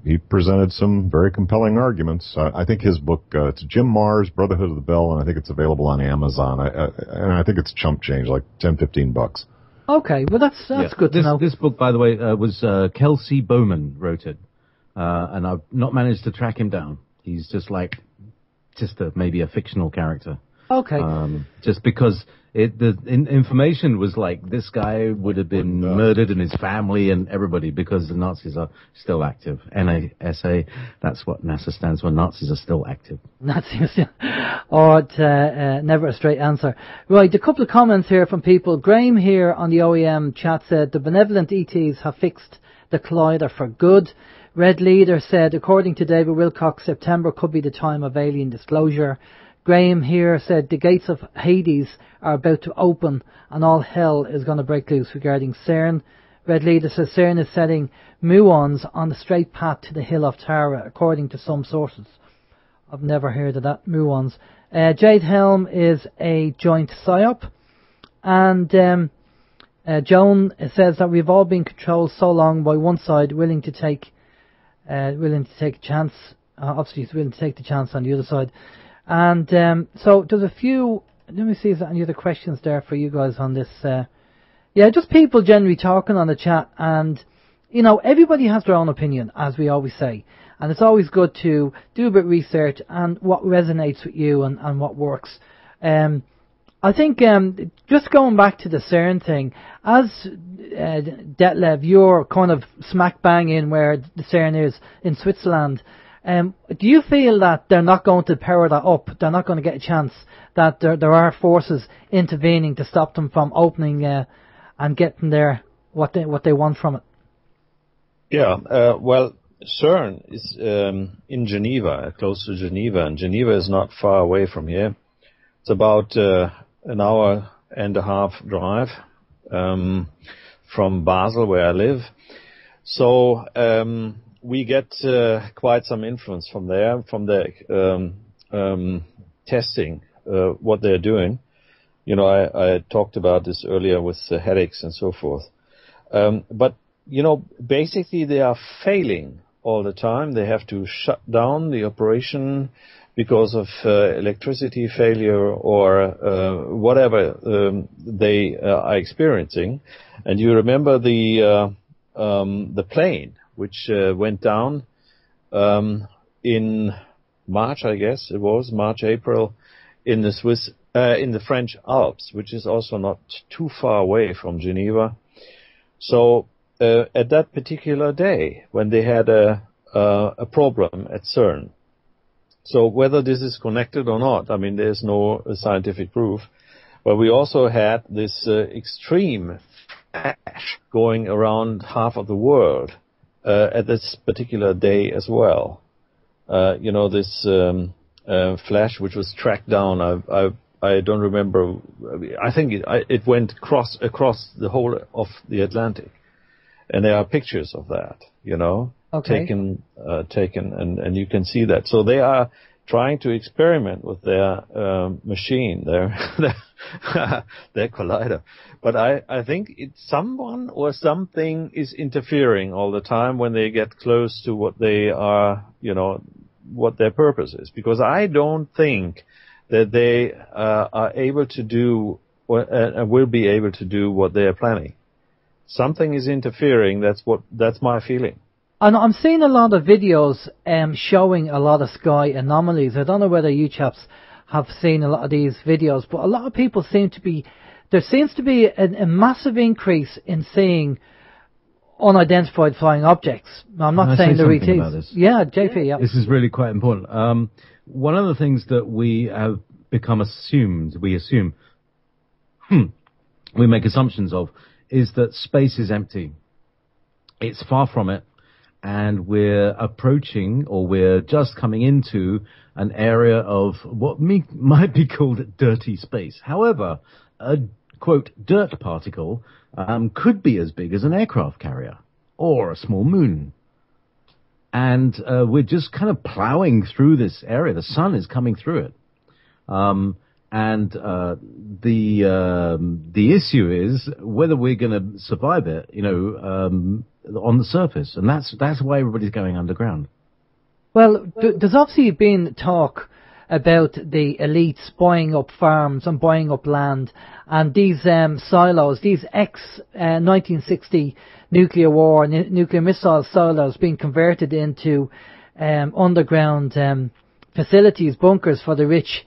he presented some very compelling arguments. I think his book, it's Jim Mars, Brotherhood of the Bell, and I think it's available on Amazon. And I think it's chump change, like $10-15. Okay, well that's good to know. This book, by the way, was Kelsey Bowman wrote it, and I've not managed to track him down. He's maybe a fictional character. Okay. Just because the information was like, this guy would have been murdered and his family and everybody because the Nazis are still active. NASA, that's what NASA stands for. Nazis are still active. Nazis, never a straight answer. Right, a couple of comments here from people. Graham here on the OEM chat said, the benevolent ETs have fixed the collider for good. Red Leader said, according to David Wilcox, September could be the time of alien disclosure. Graham here said the gates of Hades are about to open and all hell is going to break loose regarding CERN. Red Leader says CERN is setting muons on the straight path to the hill of Tara, according to some sources. I've never heard of that, muons. Jade Helm is a joint Psyop. And Joan says that we've all been controlled so long by one side willing to take a chance. Obviously, he's willing to take the chance on the other side. And so there's a few. Let me see if there's any other questions there for you guys on this. Just people generally talking on the chat, and everybody has their own opinion, as we always say, and it's always good to do a bit of research and what resonates with you and what works. I think just going back to the CERN thing, as Detlev, you're kind of smack bang in where the CERN is in Switzerland. Do you feel that they're not going to power that up? They're not going to get a chance, that there are forces intervening to stop them from opening and getting their what they want from it? Yeah, well, CERN is in Geneva, close to Geneva, and Geneva is not far away from here. It's about an hour and a half drive from Basel, where I live. So we get quite some influence from there, from the testing what they're doing. I talked about this earlier with the headaches and so forth. But basically they are failing all the time. They have to shut down the operation because of electricity failure or whatever they are experiencing. And you remember the plane which went down in March, I guess it was March, April, in the French Alps, which is also not too far away from Geneva. So at that particular day, when they had a problem at CERN, so whether this is connected or not, I mean, there's no scientific proof, but we also had this extreme flash going around half of the world at this particular day as well. This flash which was tracked down. I don't remember. I think it went across the whole of the Atlantic, and there are pictures of that. Okay. Taken, and you can see that. So they are trying to experiment with their machine, their collider. But I think someone or something is interfering all the time when they get close to what they are, what their purpose is. Because I don't think that they are able to do and will be able to do what they are planning. Something is interfering. That's my feeling. And I'm seeing a lot of videos showing a lot of sky anomalies. I don't know whether you chaps have seen a lot of these videos, but a lot of people there seems to be a massive increase in seeing unidentified flying objects. I'm not saying they're ETs. Yeah, JayPee, yeah. This is really quite important. One of the things that we have become we make assumptions of, is that space is empty. It's far from it. And we're approaching, or we're just coming into, an area of what might be called dirty space. However, a, quote, dirt particle could be as big as an aircraft carrier or a small moon. And we're just kind of plowing through this area. The sun is coming through it. And the issue is whether we're going to survive it, on the surface, and that's why everybody's going underground. Well, there's obviously been talk about the elites buying up farms and buying up land, and these silos, these ex-1960 nuclear war nuclear missile silos being converted into underground facilities, bunkers for the rich.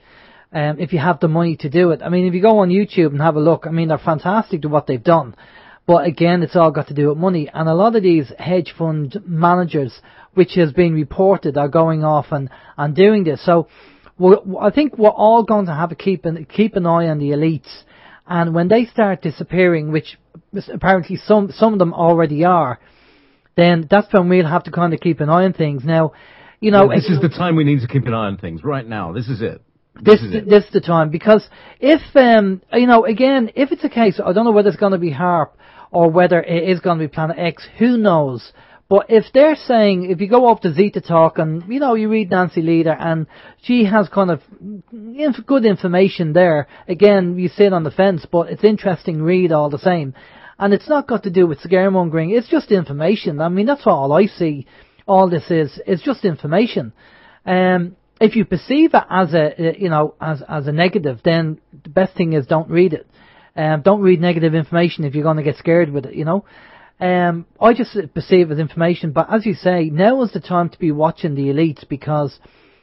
if you have the money to do it. I mean, if you go on YouTube and have a look, I mean, they're fantastic to what they've done. But again, it's all got to do with money. And a lot of these hedge fund managers, which has been reported, are going off and doing this. So I think we're all going to have to keep an eye on the elites. And when they start disappearing, which apparently some of them already are, then that's when we'll have to kind of keep an eye on things. Now, you know... this is the time we need to keep an eye on things, right now. This is it. This is the time, because if, you know, again, if it's a case, I don't know whether it's going to be HARP or whether it is going to be Planet X, who knows? But if they're saying, if you go up to Zeta Talk and, you know, you read Nancy Leader and she has kind of good information there, again, you sit on the fence, but it's interesting read all the same. And it's not got to do with scaremongering, it's just information. I mean, that's all I see all this is. It's just information. If you perceive it as a, you know, as a negative, then the best thing is don't read it. Don't read negative information if you're going to get scared with it, you know. I just perceive it as information, but as you say, now is the time to be watching the elites, because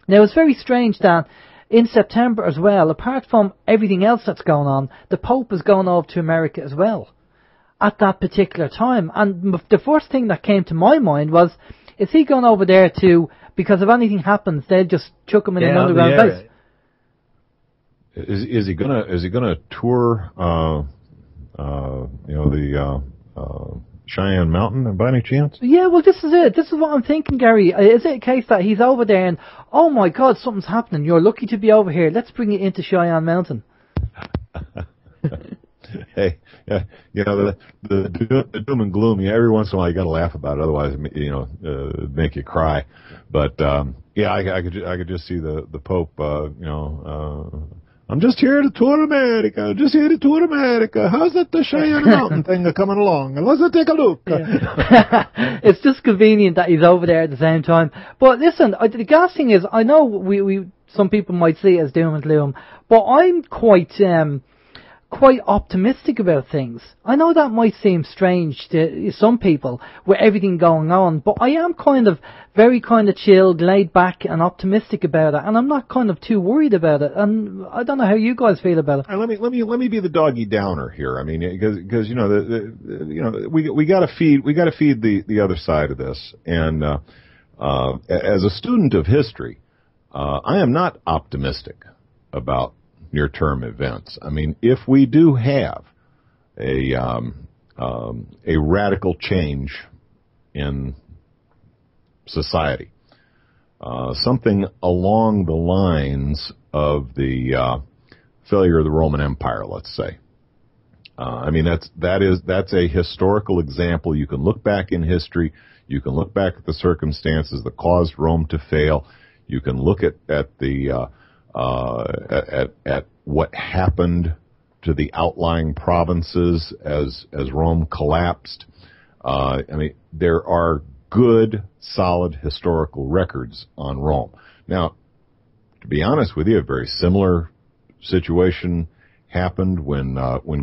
now it's very strange that in September as well, apart from everything else that's going on, the Pope is going over to America as well at that particular time. And the first thing that came to my mind was, is he going over there to, because if anything happens, they'll just chuck him in an underground base? Is he gonna tour you know, the Cheyenne Mountain by any chance? Yeah, well, this is it. This is what I'm thinking, Gary. Is it a case that he's over there and, oh my God, something's happening. You're lucky to be over here. Let's bring you into Cheyenne Mountain. Hey, yeah, you know, the doom and gloom. Yeah, every once in a while you got to laugh about it. Otherwise, you know, make you cry. But yeah, I could just see the Pope. You know, I'm just here to tour America. Just here to tour America. How's that the Cheyenne Mountain thing coming along? Let's take a look. Yeah. It's just convenient that he's over there at the same time. But listen, the gas thing is, I know we some people might see it as doom and gloom, but I'm quite optimistic about things. I know that might seem strange to some people with everything going on, but I am very chilled, laid back and optimistic about it, and I'm not kind of too worried about it. And I don't know how you guys feel about it. Let me be the doggy downer here. I mean, because you know, you know, we got to feed the other side of this. And as a student of history, I am not optimistic about near-term events. I mean, if we do have a radical change in society, something along the lines of the failure of the Roman Empire, let's say. I mean, that's a historical example. You can look back in history. You can look back at the circumstances that caused Rome to fail. You can look at the at what happened to the outlying provinces as Rome collapsed. I mean, there are good, solid historical records on Rome. Now, to be honest with you, a very similar situation happened when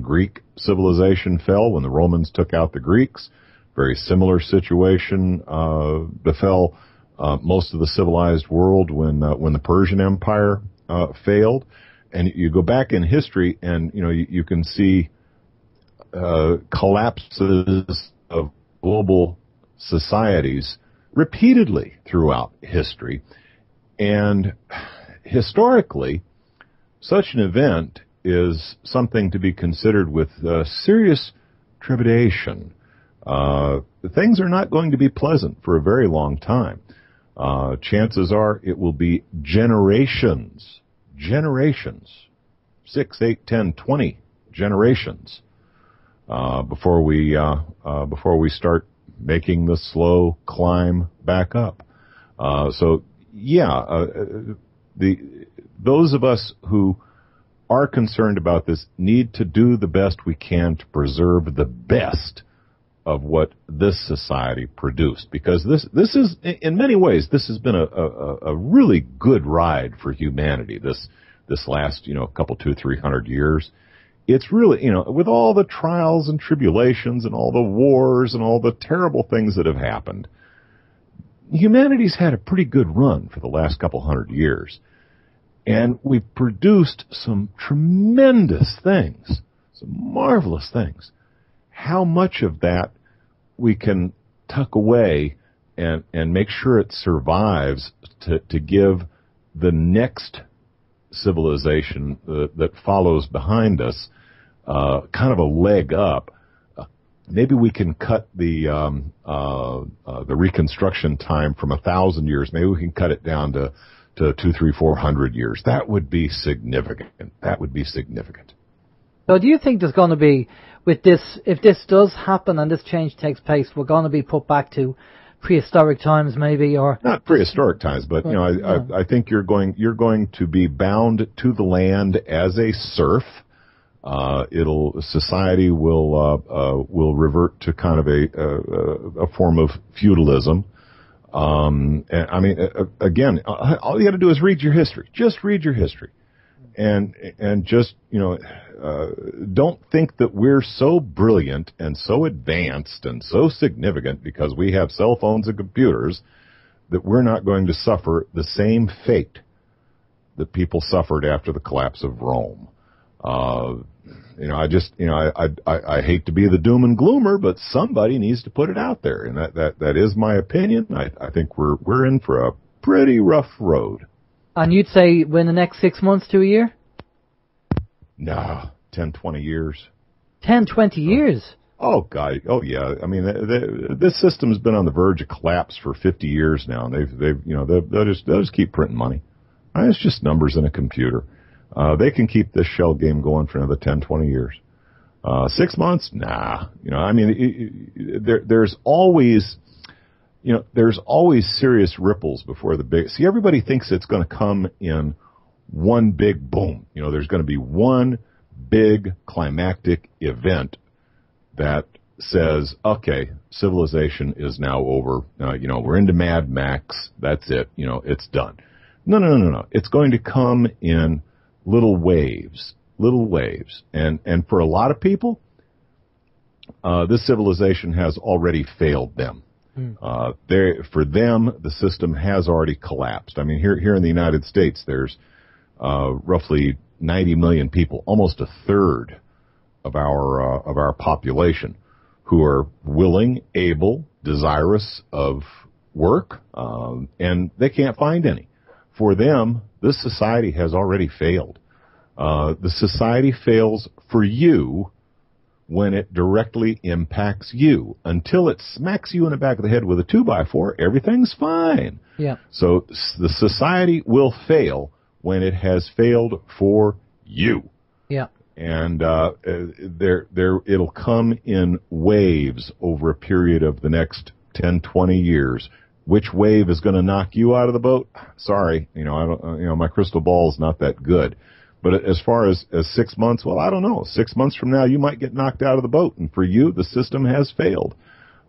Greek civilization fell, when the Romans took out the Greeks. Very similar situation befell most of the civilized world when the Persian Empire failed. And you go back in history, and you know you can see collapses of global societies repeatedly throughout history. And historically, such an event is something to be considered with serious trepidation. Things are not going to be pleasant for a very long time. Chances are it will be generations, 6, 8, 10, 20 generations, before we start making the slow climb back up. So yeah, those of us who are concerned about this need to do the best we can to preserve the best of what this society produced, because this is, in many ways, this has been a really good ride for humanity. This last, couple 200-300 years, it's really, with all the trials and tribulations and all the wars and all the terrible things that have happened, humanity's had a pretty good run for the last couple hundred years. And we produced some tremendous things, some marvelous things. How much of that we can tuck away and make sure it survives to give the next civilization that follows behind us kind of a leg up. Maybe we can cut the reconstruction time from 1,000 years. Maybe we can cut it down to 200, 300, 400 years. That would be significant. That would be significant. So do you think there's going to be, with this, if this does happen and this change takes place, we're going to be put back to prehistoric times maybe, or not prehistoric times, but you know, I think you're going to be bound to the land as a serf. Society will revert to kind of a form of feudalism. And I mean, again, all you got to do is read your history. Just read your history, and just, you know, don't think that we're so brilliant and so advanced and so significant because we have cell phones and computers that we're not going to suffer the same fate that people suffered after the collapse of Rome. You know, I hate to be the doom and gloomer, but somebody needs to put it out there, and that is my opinion. I think we're in for a pretty rough road. And you'd say within the next 6 months to a year? No, 10, 20 years. 10, 20 years? Oh, God. Oh, yeah. I mean, this system's been on the verge of collapse for 50 years now, and they'll just keep printing money. It's just numbers in a computer. They can keep this shell game going for another 10, 20 years. 6 months? Nah. You know, I mean, there's always serious ripples before the big. See, everybody thinks it's going to come in one big boom. You know, there's going to be one big climactic event that says, okay, civilization is now over. You know, we're into Mad Max. That's it. You know, it's done. No. It's going to come in little waves. And for a lot of people, this civilization has already failed them. For them, the system has already collapsed. I mean, here in the United States, there's roughly 90 million people, almost a third of our population, who are willing, able, desirous of work, and they can't find any. For them, this society has already failed. The society fails for you when it directly impacts you. Until it smacks you in the back of the head with a 2x4, everything's fine. Yeah. So the society will fail when it has failed for you. Yeah. And it'll come in waves over a period of the next 10, 20 years. Which wave is going to knock you out of the boat? Sorry, my crystal ball is not that good. But as far as 6 months, well, I don't know. 6 months from now, you might get knocked out of the boat, and for you, the system has failed.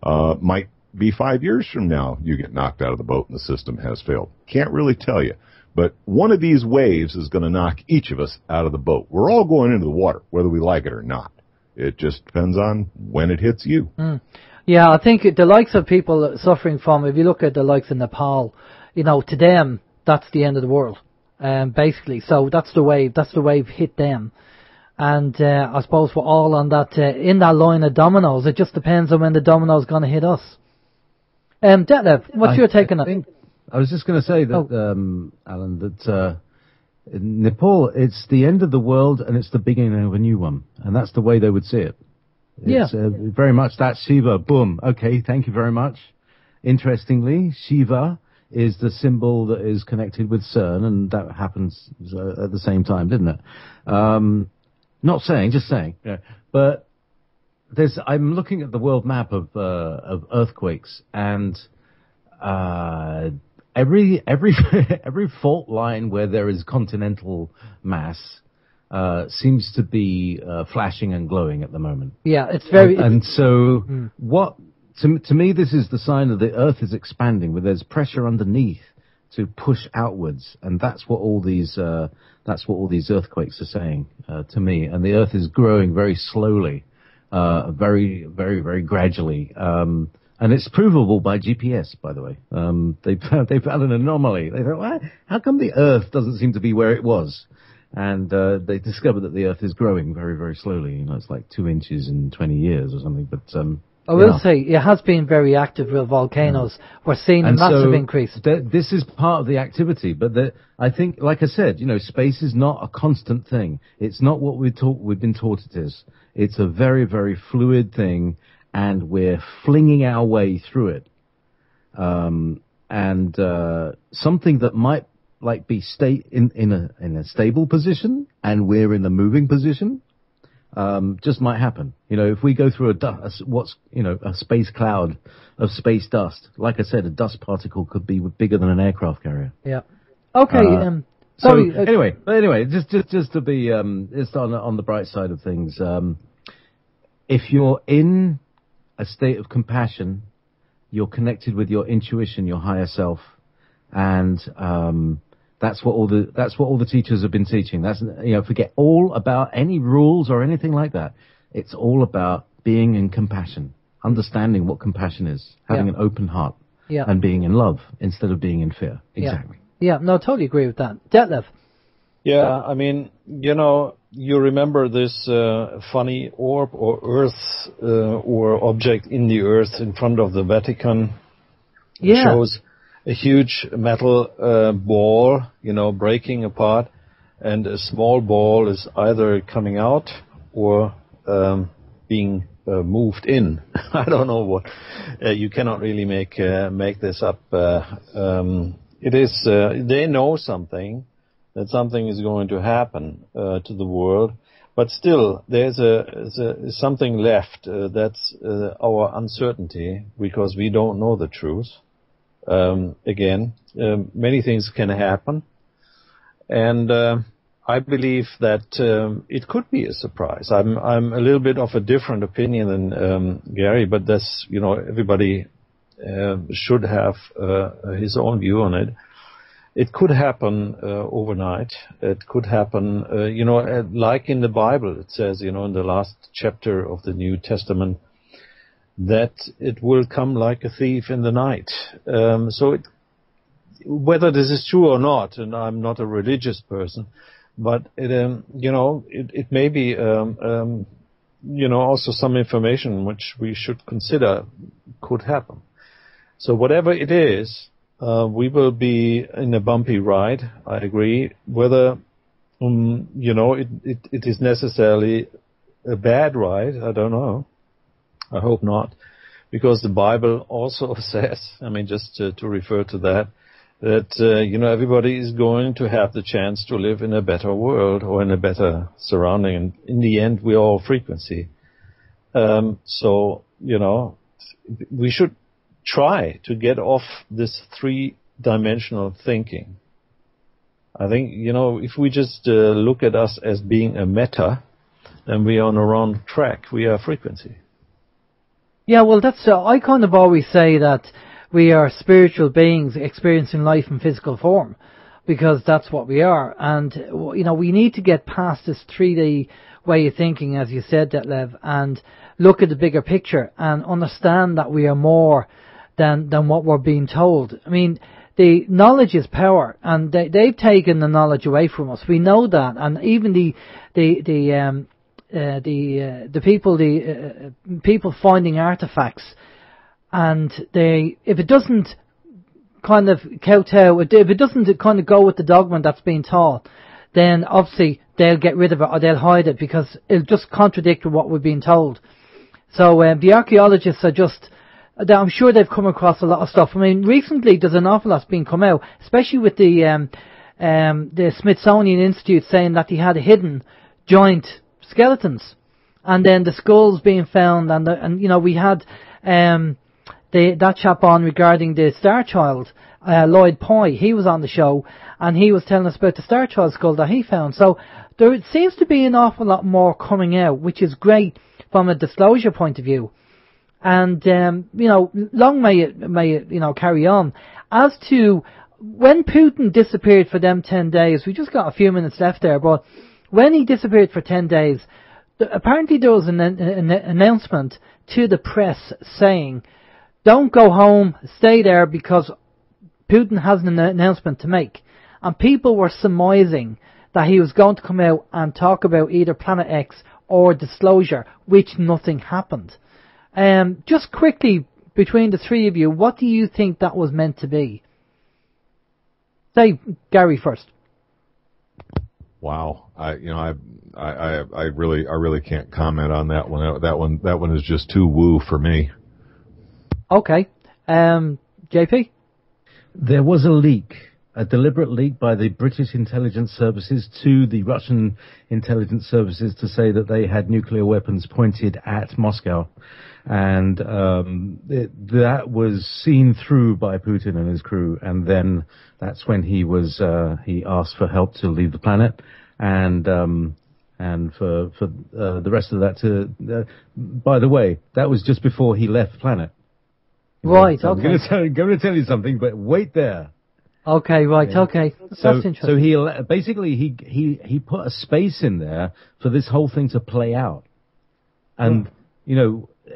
Might be 5 years from now, you get knocked out of the boat, and the system has failed. Can't really tell you. But one of these waves is going to knock each of us out of the boat. We're all going into the water, whether we like it or not. It just depends on when it hits you. Yeah, I think the likes of people suffering from, if you look at the likes of Nepal, you know, to them, that's the end of the world, basically. So that's the wave hit them. And I suppose we're all on that, in that line of dominoes. It just depends on when the domino's going to hit us. Detlev, what's your take on that? I was just going to say that, Alan, that in Nepal, it's the end of the world and it's the beginning of a new one. And that's the way they would see it. It's very much that Shiva, boom. Okay, thank you very much. Interestingly, Shiva is the symbol that is connected with CERN, and that happens at the same time, didn't it? Not saying, just saying. Yeah. But I'm looking at the world map of earthquakes, and every fault line where there is continental mass seems to be flashing and glowing at the moment. Yeah, it's very. And so, what to me, this is the sign that the Earth is expanding, where there's pressure underneath to push outwards, and that's what all these earthquakes are saying to me. And the Earth is growing very slowly, very, very, very gradually. And And it's provable by GPS, by the way. They found an anomaly. They thought, well, how come the Earth doesn't seem to be where it was? And they discovered that the Earth is growing very, very slowly. You know, it's like 2 inches in 20 years or something. But I will say it has been very active with volcanoes. Yeah. We're seeing a massive increase. This is part of the activity, but I think, like I said, you know, space is not a constant thing. It's not what we've been taught it is. It's a very, very fluid thing, and we're flinging our way through it. Something that might be in a stable position, and we're in a moving position. Just might happen. You know, if we go through a space cloud of space dust, like I said, a dust particle could be bigger than an aircraft carrier. Yeah. Okay. Sorry. Anyway, just to be just on the bright side of things, if you're in a state of compassion, you're connected with your intuition, your higher self, and that's what all the teachers have been teaching. That's, you know, forget all about any rules or anything like that. It's all about being in compassion, understanding what compassion is, having an open heart, and being in love instead of being in fear. Exactly. Yeah, no, totally agree with that. Detlev. Yeah, I mean, you know, you remember this funny orb or earth or object in the earth in front of the Vatican. It shows a huge metal ball, you know, breaking apart, and a small ball is either coming out or being moved in. I don't know what. You cannot really make this up. It is. They know something, that something is going to happen to the world, but still there's something left. That's our uncertainty, because we don't know the truth. Again, many things can happen, and I believe that it could be a surprise. I'm a little bit of a different opinion than Gary, but that's, you know, everybody should have his own view on it. It could happen overnight. It could happen, you know, like in the Bible. It says, you know, in the last chapter of the New Testament, that it will come like a thief in the night. Whether this is true or not, and I'm not a religious person, but you know, it may be, you know, also some information which we should consider could happen. So whatever it is, we will be in a bumpy ride. I agree. Whether, you know, it is necessarily a bad ride, I don't know. I hope not, because the Bible also says, I mean, just to refer to that, you know, everybody is going to have the chance to live in a better world or in a better surrounding. And in the end, we're all frequency. So, you know, we should try to get off this three-dimensional thinking. I think, you know, if we just look at us as being a meta, then we are on a wrong track. We are frequency. Yeah, well, that's I kind of always say that we are spiritual beings experiencing life in physical form, because that's what we are. And, you know, we need to get past this 3D way of thinking, as you said, Detlev, and look at the bigger picture and understand that we are more than what we're being told. I mean, the knowledge is power, and they've taken the knowledge away from us. We know that, and even the people finding artifacts, and if it doesn't kind of kowtow, if it doesn't kind of go with the dogma that's being taught, then obviously they'll get rid of it or they'll hide it, because it'll just contradict what we're being told. So the archaeologists are just, I'm sure they've come across a lot of stuff. I mean, recently there's an awful lot's been come out, especially with the Smithsonian Institute saying that they had hidden giant skeletons, and then the skulls being found, and you know, we had that chap on regarding the Star Child, Lloyd Pye. He was on the show, and he was telling us about the Star Child skull that he found. So there seems to be an awful lot more coming out, which is great from a disclosure point of view. And you know, long may it you know, carry on. As to when Putin disappeared for them 10 days, we just got a few minutes left there, but when he disappeared for 10 days, apparently there was an announcement to the press saying don't go home, stay there, because Putin has an announcement to make. And people were surmising that he was going to come out and talk about either Planet X or disclosure, which nothing happened. Just quickly, between the three of you, what do you think that was meant to be? Say, Gary first. Wow, I really can't comment on that one. That one is just too woo for me. Okay, JP. There was a leak, a deliberate leak by the British intelligence services to the Russian intelligence services to say that they had nuclear weapons pointed at Moscow. And that was seen through by Putin and his crew. And then that's when he asked for help to leave the planet. And for the rest of that to, by the way, that was just before he left the planet. Right, so okay. I'm going to tell you something, but wait there. Okay, right, yeah. Okay. That's interesting. So he put a space in there for this whole thing to play out. And,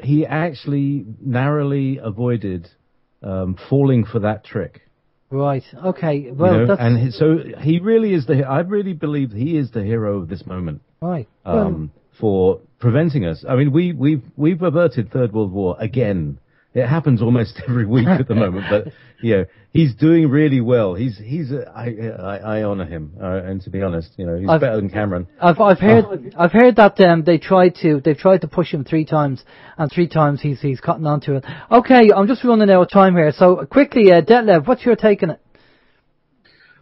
he actually narrowly avoided falling for that trick. Right, okay. Well, so he really is I really believe he is the hero of this moment. Right. For preventing us. I mean, we've averted Third World War again. It happens almost every week at the moment, but he's doing really well. I honour him, and to be honest, he's better than Cameron. I've heard that they've tried to push him 3 times, and 3 times he's cotton onto it. Okay, I'm just running out of time here, so quickly, Detlev, what's your take on it?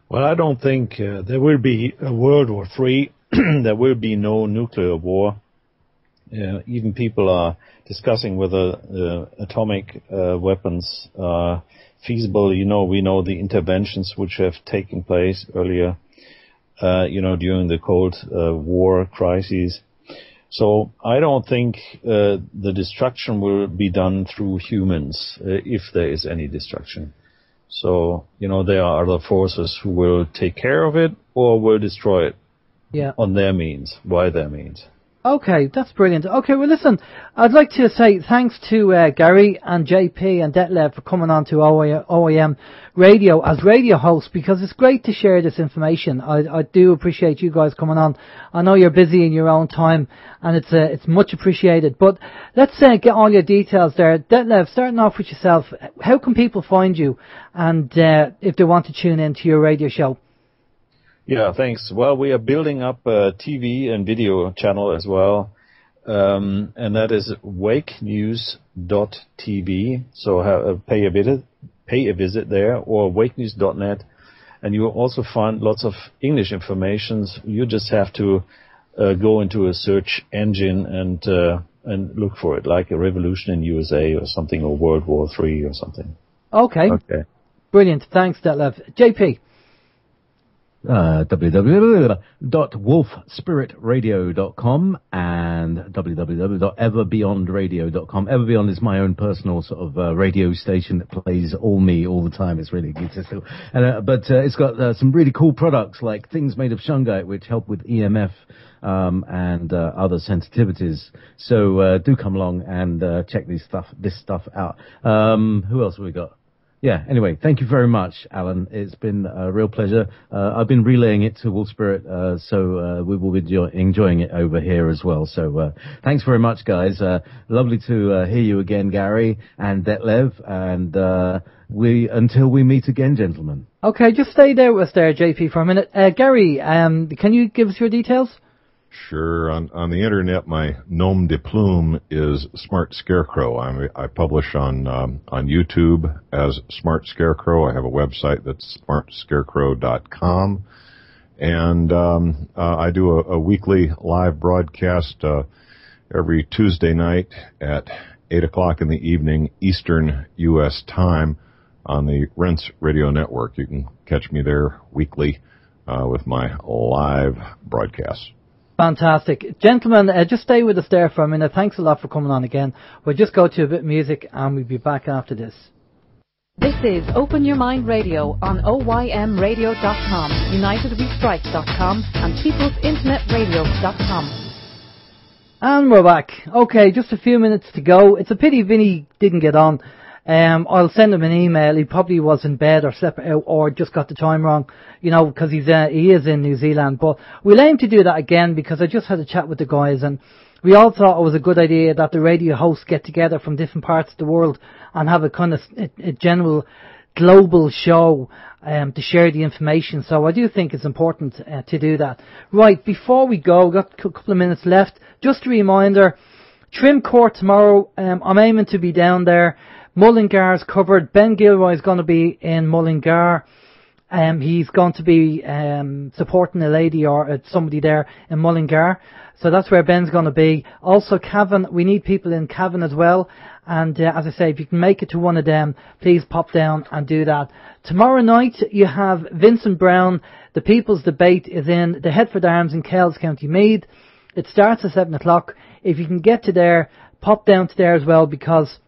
Well, I don't think there will be a World War III. There will be no nuclear war. Even people are discussing whether atomic weapons are feasible. We know the interventions which have taken place earlier, during the Cold War crises. So I don't think the destruction will be done through humans, if there is any destruction. So, there are other forces who will take care of it or will destroy it on their means, by their means. Okay, that's brilliant. Okay, well, listen, I'd like to say thanks to Gary and JayPee and Detlev for coming on to OYM Radio as radio hosts, because it's great to share this information. I do appreciate you guys coming on. I know you're busy in your own time, and it's much appreciated. But let's get all your details there. Detlev, starting off with yourself, how can people find you, and if they want to tune in to your radio show? Yeah, thanks. Well, we are building up a TV and video channel as well, and that is wakenews.tv. So pay a visit there, or wakenews.net, and you will also find lots of English information. You just have to go into a search engine and look for it, like a revolution in USA or something, or World War III or something. Okay. Brilliant. Thanks, Detlev. JayPee. www.wolfspiritradio.com and www.everbeyondradio.com. Everbeyond is my own personal sort of radio station that plays all the time. It's really egotistical. But it's got some really cool products like things made of shungite, which help with EMF and other sensitivities. So do come along and check this stuff out. Who else have we got? Yeah, anyway, thank you very much, Alan. It's been a real pleasure. I've been relaying it to Wolf Spirit, so we will be enjoying it over here as well. So thanks very much, guys. Lovely to hear you again, Gary and Detlev, and until we meet again, gentlemen. Okay, just stay there with us there, JayPee, for a minute. Gary, can you give us your details? Sure. On the internet, my nom de plume is Smart Scarecrow. I publish on YouTube as Smart Scarecrow. I have a website that's smartscarecrow.com, and I do a weekly live broadcast every Tuesday night at 8:00 in the evening Eastern U.S. time on the Rents Radio Network. You can catch me there weekly with my live broadcasts. Fantastic. Gentlemen, just stay with us there for a minute. Thanks a lot for coming on again. We'll just go to a bit of music and we'll be back after this. This is Open Your Mind Radio on OYMradio.com, UnitedWeStrike.com and PeoplesInternetRadio.com. And we're back. Okay, just a few minutes to go. It's a pity Vinny didn't get on. I'll send him an email. He probably was in bed or slept out or just got the time wrong, you know, because he is in New Zealand. But we'll aim to do that again because I just had a chat with the guys and we all thought it was a good idea that the radio hosts get together from different parts of the world and have a kind of a general global show to share the information. So I do think it's important to do that. Right, before we go, we've got a couple of minutes left. Just a reminder, Trim Court tomorrow. I'm aiming to be down there. Mullingar's covered. Ben Gilroy is going to be in Mullingar. He's going to be supporting a lady or somebody there in Mullingar. So that's where Ben's going to be. Also, Cavan, we need people in Cavan as well. And as I say, if you can make it to one of them, please pop down and do that. Tomorrow night, you have Vincent Brown. The People's Debate is in the Headford Arms in Kells, County Meath. It starts at 7 o'clock. If you can get to there, pop down to there as well because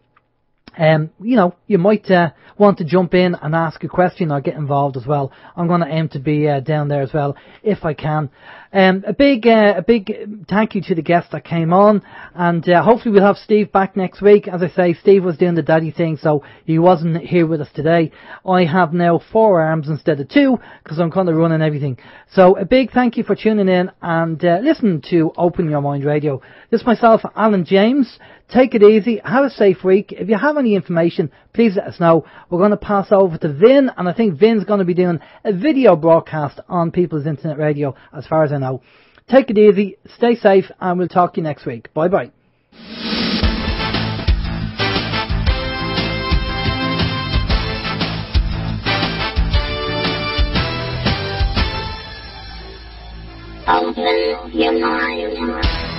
you know, you might want to jump in and ask a question or get involved as well. I'm going to aim to be down there as well if I can. A big thank you to the guests that came on, and hopefully we'll have Steve back next week. As I say, Steve was doing the daddy thing, so he wasn't here with us today. I have now 4 arms instead of 2 because I'm kind of running everything. So a big thank you for tuning in and listening to Open Your Mind Radio. This is myself, Alan James. Take it easy. Have a safe week. If you have any information, please let us know. We're going to pass over to Vin, and I think Vin's going to be doing a video broadcast on People's Internet Radio, as far as I know. Take it easy, stay safe, and we'll talk to you next week. Bye-bye. Open your mind.